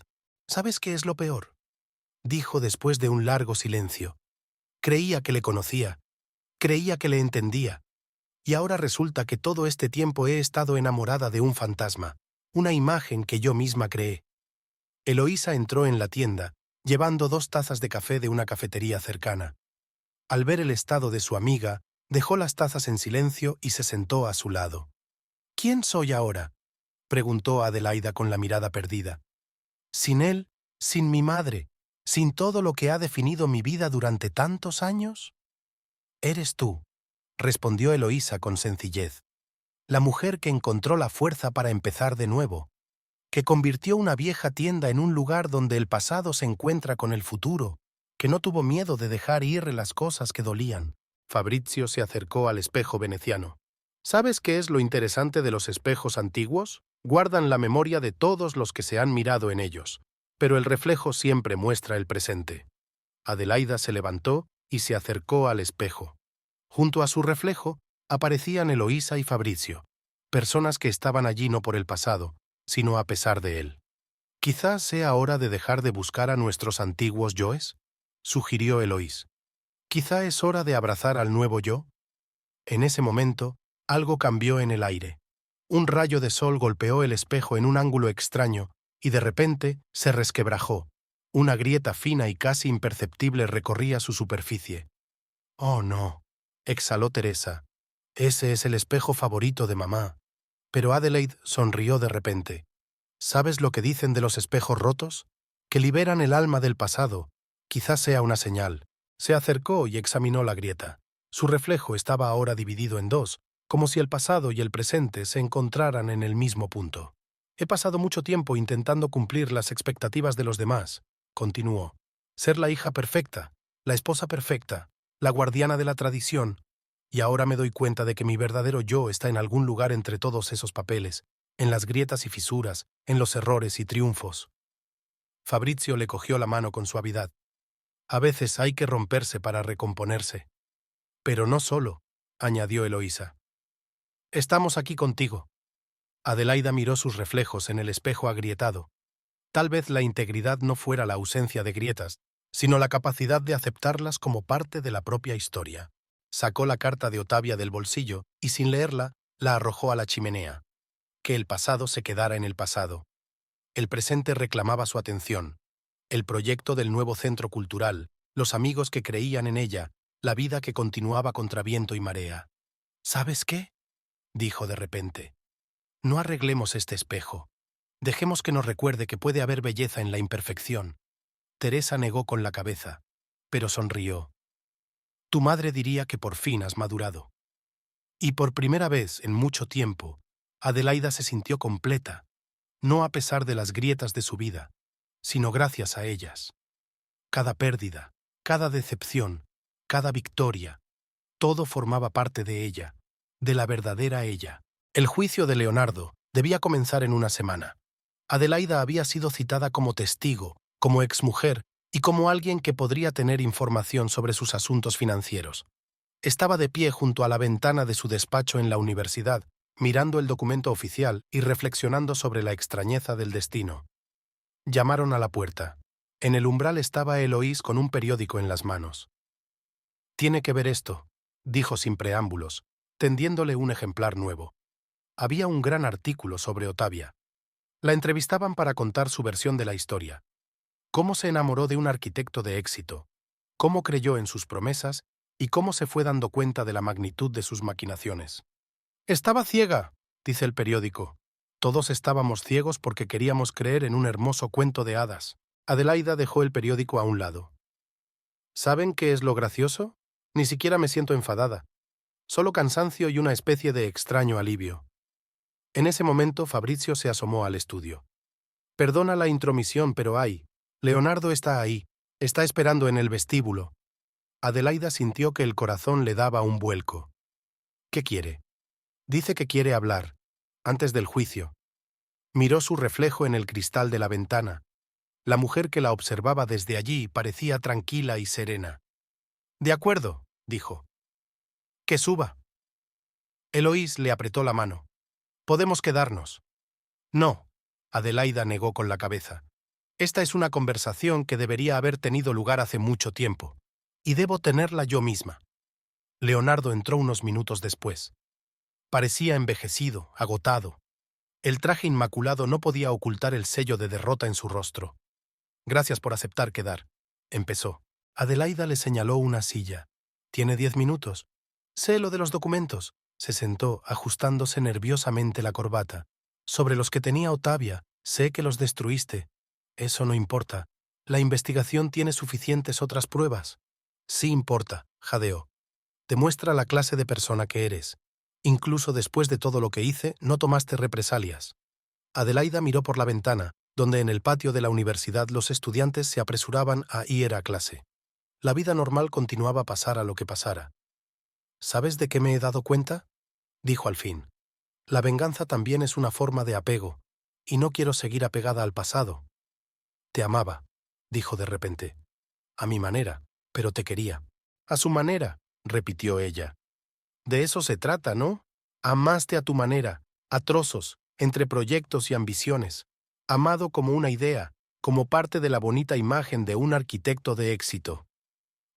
«¿Sabes qué es lo peor?», dijo después de un largo silencio. «Creía que le conocía, creía que le entendía, y ahora resulta que todo este tiempo he estado enamorada de un fantasma, una imagen que yo misma creé». Eloísa entró en la tienda, llevando 2 tazas de café de una cafetería cercana. Al ver el estado de su amiga, dejó las tazas en silencio y se sentó a su lado. «¿Quién soy ahora?», preguntó Adelaida con la mirada perdida. «Sin él, sin mi madre, sin todo lo que ha definido mi vida durante tantos años». «Eres tú», respondió Eloísa con sencillez. «La mujer que encontró la fuerza para empezar de nuevo, que convirtió una vieja tienda en un lugar donde el pasado se encuentra con el futuro, que no tuvo miedo de dejar ir las cosas que dolían». Fabrizio se acercó al espejo veneciano. «¿Sabes qué es lo interesante de los espejos antiguos? Guardan la memoria de todos los que se han mirado en ellos, pero el reflejo siempre muestra el presente». Adelaida se levantó y se acercó al espejo. Junto a su reflejo aparecían Eloísa y Fabrizio, personas que estaban allí no por el pasado, sino a pesar de él. «Quizás sea hora de dejar de buscar a nuestros antiguos yoes», sugirió Eloís. «Quizá es hora de abrazar al nuevo yo». En ese momento, algo cambió en el aire. Un rayo de sol golpeó el espejo en un ángulo extraño y de repente se resquebrajó. Una grieta fina y casi imperceptible recorría su superficie. «Oh, no», exhaló Teresa. «Ese es el espejo favorito de mamá». Pero Adelaide sonrió de repente. «¿Sabes lo que dicen de los espejos rotos? Que liberan el alma del pasado. Quizás sea una señal». Se acercó y examinó la grieta. Su reflejo estaba ahora dividido en 2, como si el pasado y el presente se encontraran en el mismo punto. He pasado mucho tiempo intentando cumplir las expectativas de los demás, continuó. Ser la hija perfecta, la esposa perfecta, la guardiana de la tradición, y ahora me doy cuenta de que mi verdadero yo está en algún lugar entre todos esos papeles, en las grietas y fisuras, en los errores y triunfos. Fabrizio le cogió la mano con suavidad. A veces hay que romperse para recomponerse. Pero no solo, añadió Eloísa. Estamos aquí contigo. Adelaida miró sus reflejos en el espejo agrietado. Tal vez la integridad no fuera la ausencia de grietas, sino la capacidad de aceptarlas como parte de la propia historia. Sacó la carta de Ottavia del bolsillo y, sin leerla, la arrojó a la chimenea. Que el pasado se quedara en el pasado. El presente reclamaba su atención. El proyecto del nuevo centro cultural, los amigos que creían en ella, la vida que continuaba contra viento y marea. ¿Sabes qué?, dijo de repente. No arreglemos este espejo. Dejemos que nos recuerde que puede haber belleza en la imperfección. Teresa negó con la cabeza, pero sonrió. Tu madre diría que por fin has madurado. Y por primera vez en mucho tiempo, Adelaida se sintió completa, no a pesar de las grietas de su vida, sino gracias a ellas. Cada pérdida, cada decepción, cada victoria, todo formaba parte de ella, de la verdadera ella. El juicio de Leonardo debía comenzar en una semana. Adelaida había sido citada como testigo, como exmujer y como alguien que podría tener información sobre sus asuntos financieros. Estaba de pie junto a la ventana de su despacho en la universidad, mirando el documento oficial y reflexionando sobre la extrañeza del destino. Llamaron a la puerta. En el umbral estaba Eloís con un periódico en las manos. «Tiene que ver esto», dijo sin preámbulos, tendiéndole un ejemplar nuevo. Había un gran artículo sobre Ottavia. La entrevistaban para contar su versión de la historia. Cómo se enamoró de un arquitecto de éxito, cómo creyó en sus promesas y cómo se fue dando cuenta de la magnitud de sus maquinaciones. «Estaba ciega», dice el periódico. «Todos estábamos ciegos porque queríamos creer en un hermoso cuento de hadas». Adelaida dejó el periódico a un lado. ¿Saben qué es lo gracioso? Ni siquiera me siento enfadada. Solo cansancio y una especie de extraño alivio. En ese momento Fabrizio se asomó al estudio. «Perdona la intromisión, pero Leonardo está ahí, está esperando en el vestíbulo». Adelaida sintió que el corazón le daba un vuelco. «¿Qué quiere?» «Dice que quiere hablar, antes del juicio». Miró su reflejo en el cristal de la ventana. La mujer que la observaba desde allí parecía tranquila y serena. «De acuerdo», dijo. «Que suba». Eloís le apretó la mano. «Podemos quedarnos». «No», Adelaida negó con la cabeza. «Esta es una conversación que debería haber tenido lugar hace mucho tiempo, y debo tenerla yo misma». Leonardo entró unos minutos después. Parecía envejecido, agotado. El traje inmaculado no podía ocultar el sello de derrota en su rostro. «Gracias por aceptar quedar», empezó. Adelaida le señaló una silla. «¿Tiene 10 minutos?» «Sé lo de los documentos». Se sentó, ajustándose nerviosamente la corbata. «Sobre los que tenía Ottavia, sé que los destruiste». «Eso no importa. La investigación tiene suficientes otras pruebas». «Sí importa», jadeó. «Demuestra la clase de persona que eres. Incluso después de todo lo que hice, no tomaste represalias». Adelaida miró por la ventana, donde en el patio de la universidad los estudiantes se apresuraban a ir a clase. La vida normal continuaba pasara lo que pasara. «¿Sabes de qué me he dado cuenta?», dijo al fin. «La venganza también es una forma de apego, y no quiero seguir apegada al pasado». «Te amaba», dijo de repente. «A mi manera, pero te quería». «A su manera», repitió ella. «De eso se trata, ¿no? Amaste a tu manera, a trozos, entre proyectos y ambiciones. Amado como una idea, como parte de la bonita imagen de un arquitecto de éxito».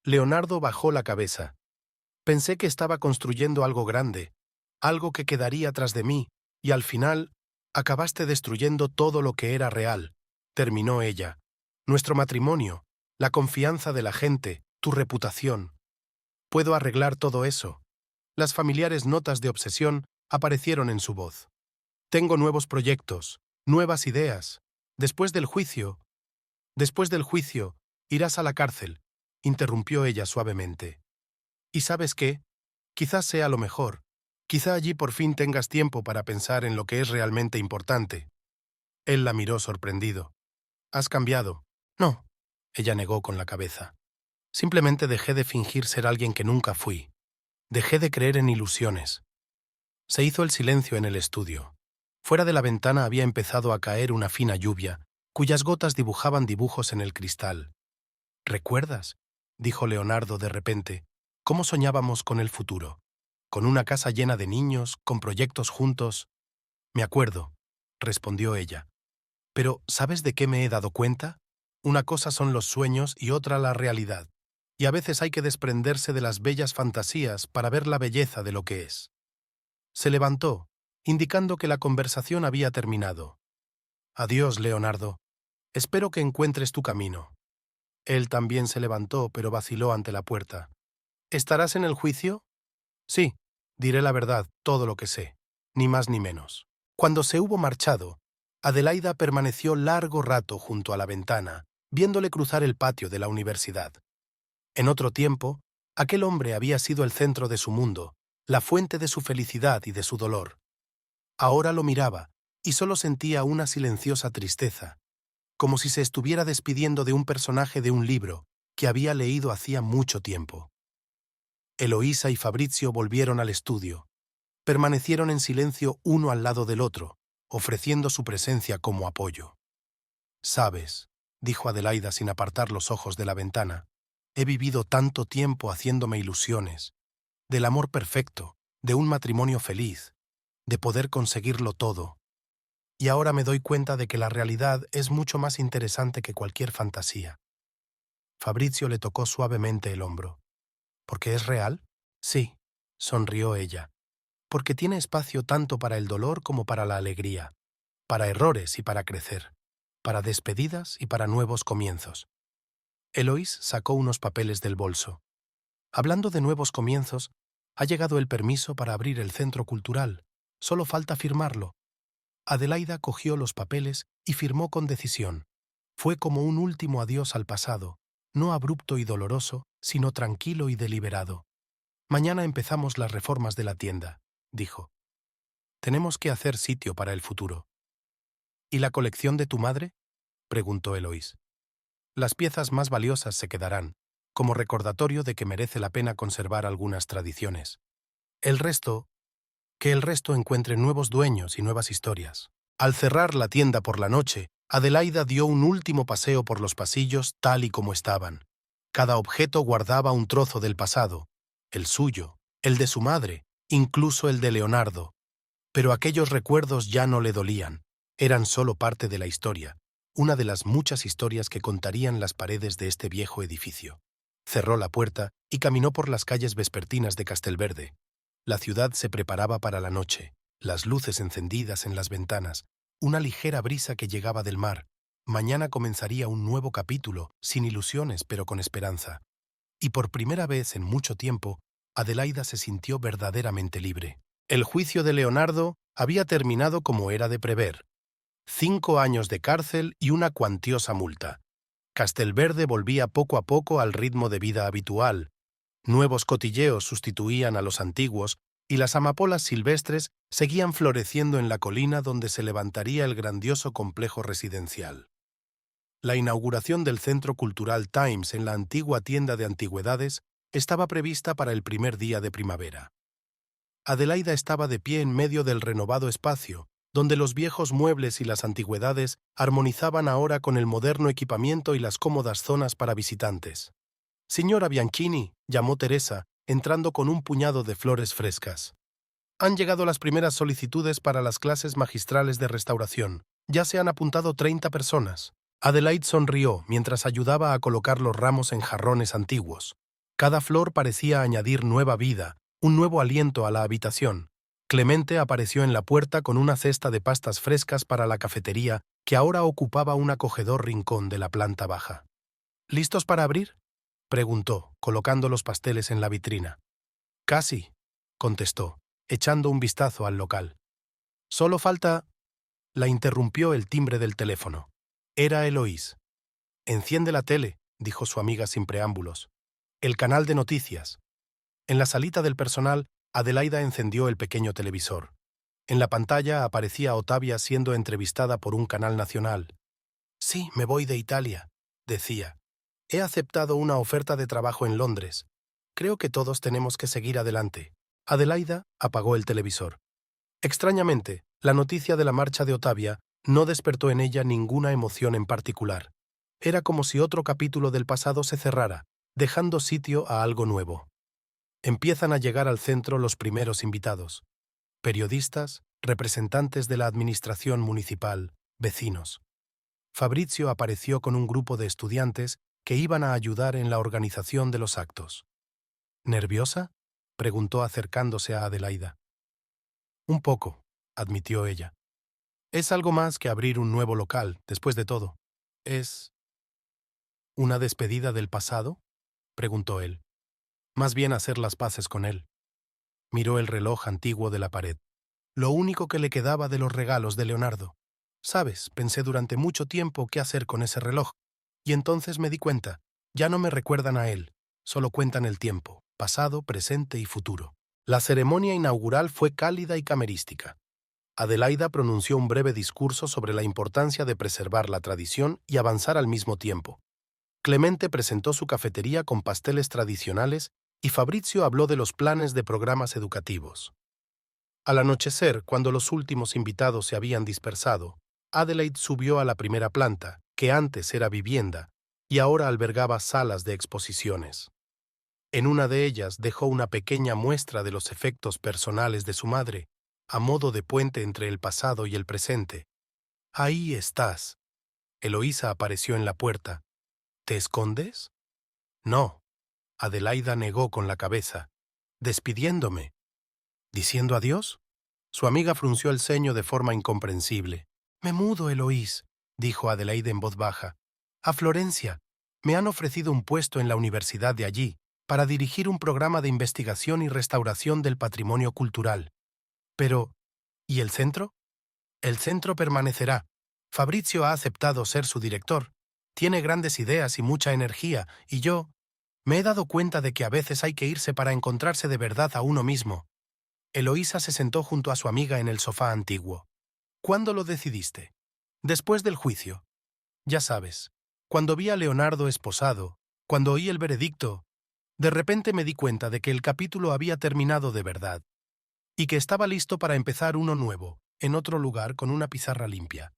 Leonardo bajó la cabeza. «Pensé que estaba construyendo algo grande, algo que quedaría tras de mí, y al final acabaste destruyendo todo lo que era real», terminó ella. «Nuestro matrimonio, la confianza de la gente, tu reputación. Puedo arreglar todo eso». Las familiares notas de obsesión aparecieron en su voz. «Tengo nuevos proyectos, nuevas ideas. Después del juicio, irás a la cárcel», interrumpió ella suavemente. «¿Y sabes qué? Quizás sea lo mejor. Quizá allí por fin tengas tiempo para pensar en lo que es realmente importante». Él la miró sorprendido. ¿Has cambiado? No, ella negó con la cabeza. Simplemente dejé de fingir ser alguien que nunca fui. Dejé de creer en ilusiones. Se hizo el silencio en el estudio. Fuera de la ventana había empezado a caer una fina lluvia, cuyas gotas dibujaban dibujos en el cristal. ¿Recuerdas?, dijo Leonardo de repente, cómo soñábamos con el futuro, con una casa llena de niños, con proyectos juntos. Me acuerdo, respondió ella. Pero, ¿sabes de qué me he dado cuenta? Una cosa son los sueños y otra la realidad, y a veces hay que desprenderse de las bellas fantasías para ver la belleza de lo que es. Se levantó, indicando que la conversación había terminado. Adiós, Leonardo. Espero que encuentres tu camino. Él también se levantó, pero vaciló ante la puerta. ¿Estarás en el juicio? Sí, diré la verdad, todo lo que sé, ni más ni menos. Cuando se hubo marchado, Adelaida permaneció largo rato junto a la ventana, viéndole cruzar el patio de la universidad. En otro tiempo, aquel hombre había sido el centro de su mundo, la fuente de su felicidad y de su dolor. Ahora lo miraba, y solo sentía una silenciosa tristeza, como si se estuviera despidiendo de un personaje de un libro que había leído hacía mucho tiempo. Eloísa y Fabrizio volvieron al estudio. Permanecieron en silencio uno al lado del otro, ofreciendo su presencia como apoyo. «Sabes», dijo Adelaida sin apartar los ojos de la ventana, «he vivido tanto tiempo haciéndome ilusiones, del amor perfecto, de un matrimonio feliz, de poder conseguirlo todo. Y ahora me doy cuenta de que la realidad es mucho más interesante que cualquier fantasía». Fabrizio le tocó suavemente el hombro. «¿Por qué es real?» «Sí», sonrió ella. «Porque tiene espacio tanto para el dolor como para la alegría, para errores y para crecer, para despedidas y para nuevos comienzos». Eloís sacó unos papeles del bolso. «Hablando de nuevos comienzos, ha llegado el permiso para abrir el centro cultural. Solo falta firmarlo». Adelaida cogió los papeles y firmó con decisión. Fue como un último adiós al pasado, no abrupto y doloroso, sino tranquilo y deliberado. «Mañana empezamos las reformas de la tienda», dijo. «Tenemos que hacer sitio para el futuro». «¿Y la colección de tu madre?», preguntó Eloís. «Las piezas más valiosas se quedarán, como recordatorio de que merece la pena conservar algunas tradiciones. El resto, que el resto encuentre nuevos dueños y nuevas historias». Al cerrar la tienda por la noche, Adelaida dio un último paseo por los pasillos tal y como estaban. Cada objeto guardaba un trozo del pasado, el suyo, el de su madre, incluso el de Leonardo. Pero aquellos recuerdos ya no le dolían, eran solo parte de la historia, una de las muchas historias que contarían las paredes de este viejo edificio. Cerró la puerta y caminó por las calles vespertinas de Castelverde. La ciudad se preparaba para la noche, las luces encendidas en las ventanas, una ligera brisa que llegaba del mar. Mañana comenzaría un nuevo capítulo, sin ilusiones pero con esperanza. Y por primera vez en mucho tiempo, Adelaida se sintió verdaderamente libre. El juicio de Leonardo había terminado como era de prever. 5 años de cárcel y una cuantiosa multa. Castelverde volvía poco a poco al ritmo de vida habitual. Nuevos cotilleos sustituían a los antiguos y las amapolas silvestres seguían floreciendo en la colina donde se levantaría el grandioso complejo residencial. La inauguración del Centro Cultural Times en la antigua tienda de antigüedades estaba prevista para el primer día de primavera. Adelaida estaba de pie en medio del renovado espacio, donde los viejos muebles y las antigüedades armonizaban ahora con el moderno equipamiento y las cómodas zonas para visitantes. «Signora Bianchini», llamó Teresa, entrando con un puñado de flores frescas. «Han llegado las primeras solicitudes para las clases magistrales de restauración. Ya se han apuntado 30 personas». Adelaide sonrió mientras ayudaba a colocar los ramos en jarrones antiguos. Cada flor parecía añadir nueva vida, un nuevo aliento a la habitación. Clemente apareció en la puerta con una cesta de pastas frescas para la cafetería que ahora ocupaba un acogedor rincón de la planta baja. «¿Listos para abrir?», preguntó, colocando los pasteles en la vitrina. «Casi», contestó, echando un vistazo al local. «Solo falta…». La interrumpió el timbre del teléfono. Era Eloís. «Enciende la tele», dijo su amiga sin preámbulos. «El canal de noticias». En la salita del personal, Adelaida encendió el pequeño televisor. En la pantalla aparecía Ottavia siendo entrevistada por un canal nacional. «Sí, me voy de Italia», decía. «He aceptado una oferta de trabajo en Londres. Creo que todos tenemos que seguir adelante». Adelaida apagó el televisor. Extrañamente, la noticia de la marcha de Ottavia no despertó en ella ninguna emoción en particular. Era como si otro capítulo del pasado se cerrara, dejando sitio a algo nuevo. Empiezan a llegar al centro los primeros invitados. Periodistas, representantes de la administración municipal, vecinos. Fabrizio apareció con un grupo de estudiantes que iban a ayudar en la organización de los actos. ¿Nerviosa?, preguntó acercándose a Adelaida. Un poco, admitió ella. Es algo más que abrir un nuevo local, después de todo. ¿Es una despedida del pasado?, preguntó él. Más bien hacer las paces con él. Miró el reloj antiguo de la pared. Lo único que le quedaba de los regalos de Leonardo. Sabes, pensé durante mucho tiempo qué hacer con ese reloj, y entonces me di cuenta, ya no me recuerdan a él, solo cuentan el tiempo, pasado, presente y futuro. La ceremonia inaugural fue cálida y camerística. Adelaida pronunció un breve discurso sobre la importancia de preservar la tradición y avanzar al mismo tiempo. Clemente presentó su cafetería con pasteles tradicionales y Fabrizio habló de los planes de programas educativos. Al anochecer, cuando los últimos invitados se habían dispersado, Adelaide subió a la primera planta, que antes era vivienda, y ahora albergaba salas de exposiciones. En una de ellas dejó una pequeña muestra de los efectos personales de su madre, a modo de puente entre el pasado y el presente. «Ahí estás». Eloísa apareció en la puerta. «¿Te escondes?» «No». Adelaida negó con la cabeza. «¿Despidiéndome? ¿Diciendo adiós?» Su amiga frunció el ceño de forma incomprensible. «Me mudo, Eloís», dijo Adelaida en voz baja. «A Florencia. Me han ofrecido un puesto en la universidad de allí, para dirigir un programa de investigación y restauración del patrimonio cultural. Pero, ¿y el centro? El centro permanecerá. Fabrizio ha aceptado ser su director. Tiene grandes ideas y mucha energía, y yo me he dado cuenta de que a veces hay que irse para encontrarse de verdad a uno mismo». Eloísa se sentó junto a su amiga en el sofá antiguo. «¿Cuándo lo decidiste?» «Después del juicio. Ya sabes, cuando vi a Leonardo esposado, cuando oí el veredicto, de repente me di cuenta de que el capítulo había terminado de verdad, y que estaba listo para empezar uno nuevo, en otro lugar con una pizarra limpia».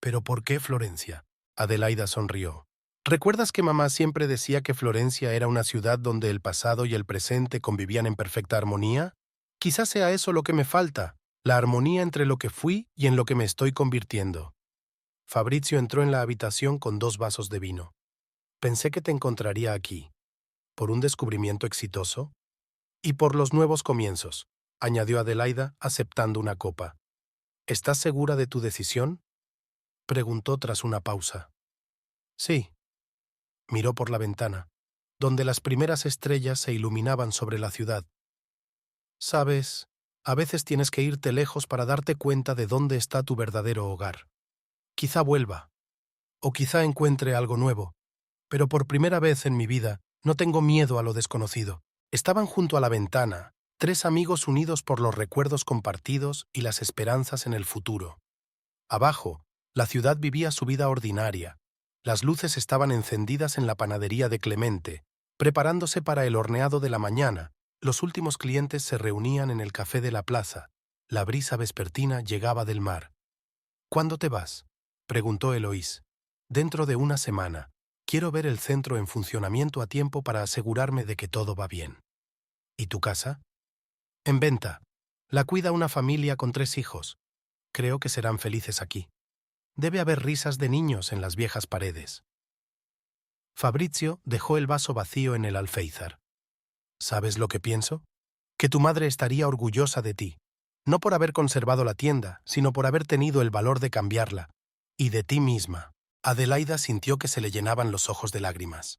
«¿Pero por qué Florencia?» Adelaida sonrió. «¿Recuerdas que mamá siempre decía que Florencia era una ciudad donde el pasado y el presente convivían en perfecta armonía? Quizás sea eso lo que me falta, la armonía entre lo que fui y en lo que me estoy convirtiendo». Fabrizio entró en la habitación con 2 vasos de vino. «Pensé que te encontraría aquí. ¿Por un descubrimiento exitoso?» «Y por los nuevos comienzos», añadió Adelaida, aceptando una copa. «¿Estás segura de tu decisión?», preguntó tras una pausa. «Sí». Miró por la ventana, donde las primeras estrellas se iluminaban sobre la ciudad. «Sabes, a veces tienes que irte lejos para darte cuenta de dónde está tu verdadero hogar. Quizá vuelva, o quizá encuentre algo nuevo, pero por primera vez en mi vida no tengo miedo a lo desconocido». Estaban junto a la ventana, 3 amigos unidos por los recuerdos compartidos y las esperanzas en el futuro. Abajo, la ciudad vivía su vida ordinaria. Las luces estaban encendidas en la panadería de Clemente, preparándose para el horneado de la mañana. Los últimos clientes se reunían en el café de la plaza. La brisa vespertina llegaba del mar. «¿Cuándo te vas?», preguntó Eloís. «Dentro de una semana. Quiero ver el centro en funcionamiento a tiempo para asegurarme de que todo va bien». «¿Y tu casa?» «En venta. La cuida una familia con 3 hijos. Creo que serán felices aquí. Debe haber risas de niños en las viejas paredes». Fabrizio dejó el vaso vacío en el alféizar. «¿Sabes lo que pienso? Que tu madre estaría orgullosa de ti, no por haber conservado la tienda, sino por haber tenido el valor de cambiarla, y de ti misma». Adelaida sintió que se le llenaban los ojos de lágrimas.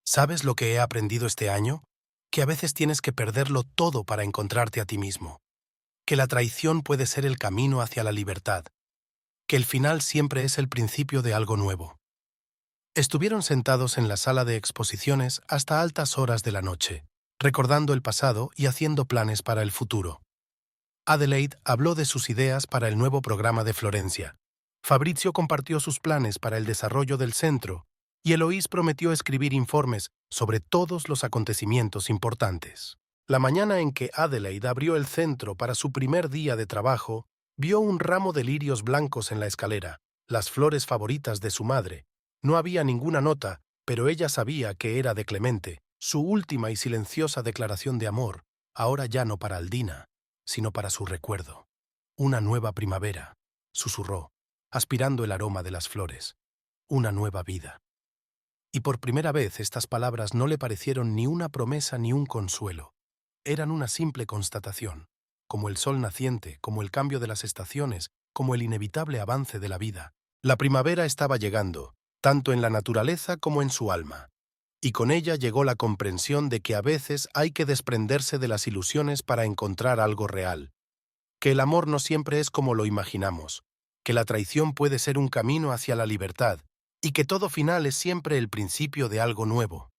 «¿Sabes lo que he aprendido este año? Que a veces tienes que perderlo todo para encontrarte a ti mismo. Que la traición puede ser el camino hacia la libertad. Que el final siempre es el principio de algo nuevo». Estuvieron sentados en la sala de exposiciones hasta altas horas de la noche, recordando el pasado y haciendo planes para el futuro. Adelaide habló de sus ideas para el nuevo programa de Florencia. Fabrizio compartió sus planes para el desarrollo del centro y Eloís prometió escribir informes sobre todos los acontecimientos importantes. La mañana en que Adelaide abrió el centro para su primer día de trabajo, vio un ramo de lirios blancos en la escalera, las flores favoritas de su madre. No había ninguna nota, pero ella sabía que era de Clemente, su última y silenciosa declaración de amor, ahora ya no para Aldina, sino para su recuerdo. Una nueva primavera, susurró, aspirando el aroma de las flores. Una nueva vida. Y por primera vez estas palabras no le parecieron ni una promesa ni un consuelo. Eran una simple constatación, como el sol naciente, como el cambio de las estaciones, como el inevitable avance de la vida. La primavera estaba llegando, tanto en la naturaleza como en su alma. Y con ella llegó la comprensión de que a veces hay que desprenderse de las ilusiones para encontrar algo real, que el amor no siempre es como lo imaginamos, que la traición puede ser un camino hacia la libertad y que todo final es siempre el principio de algo nuevo.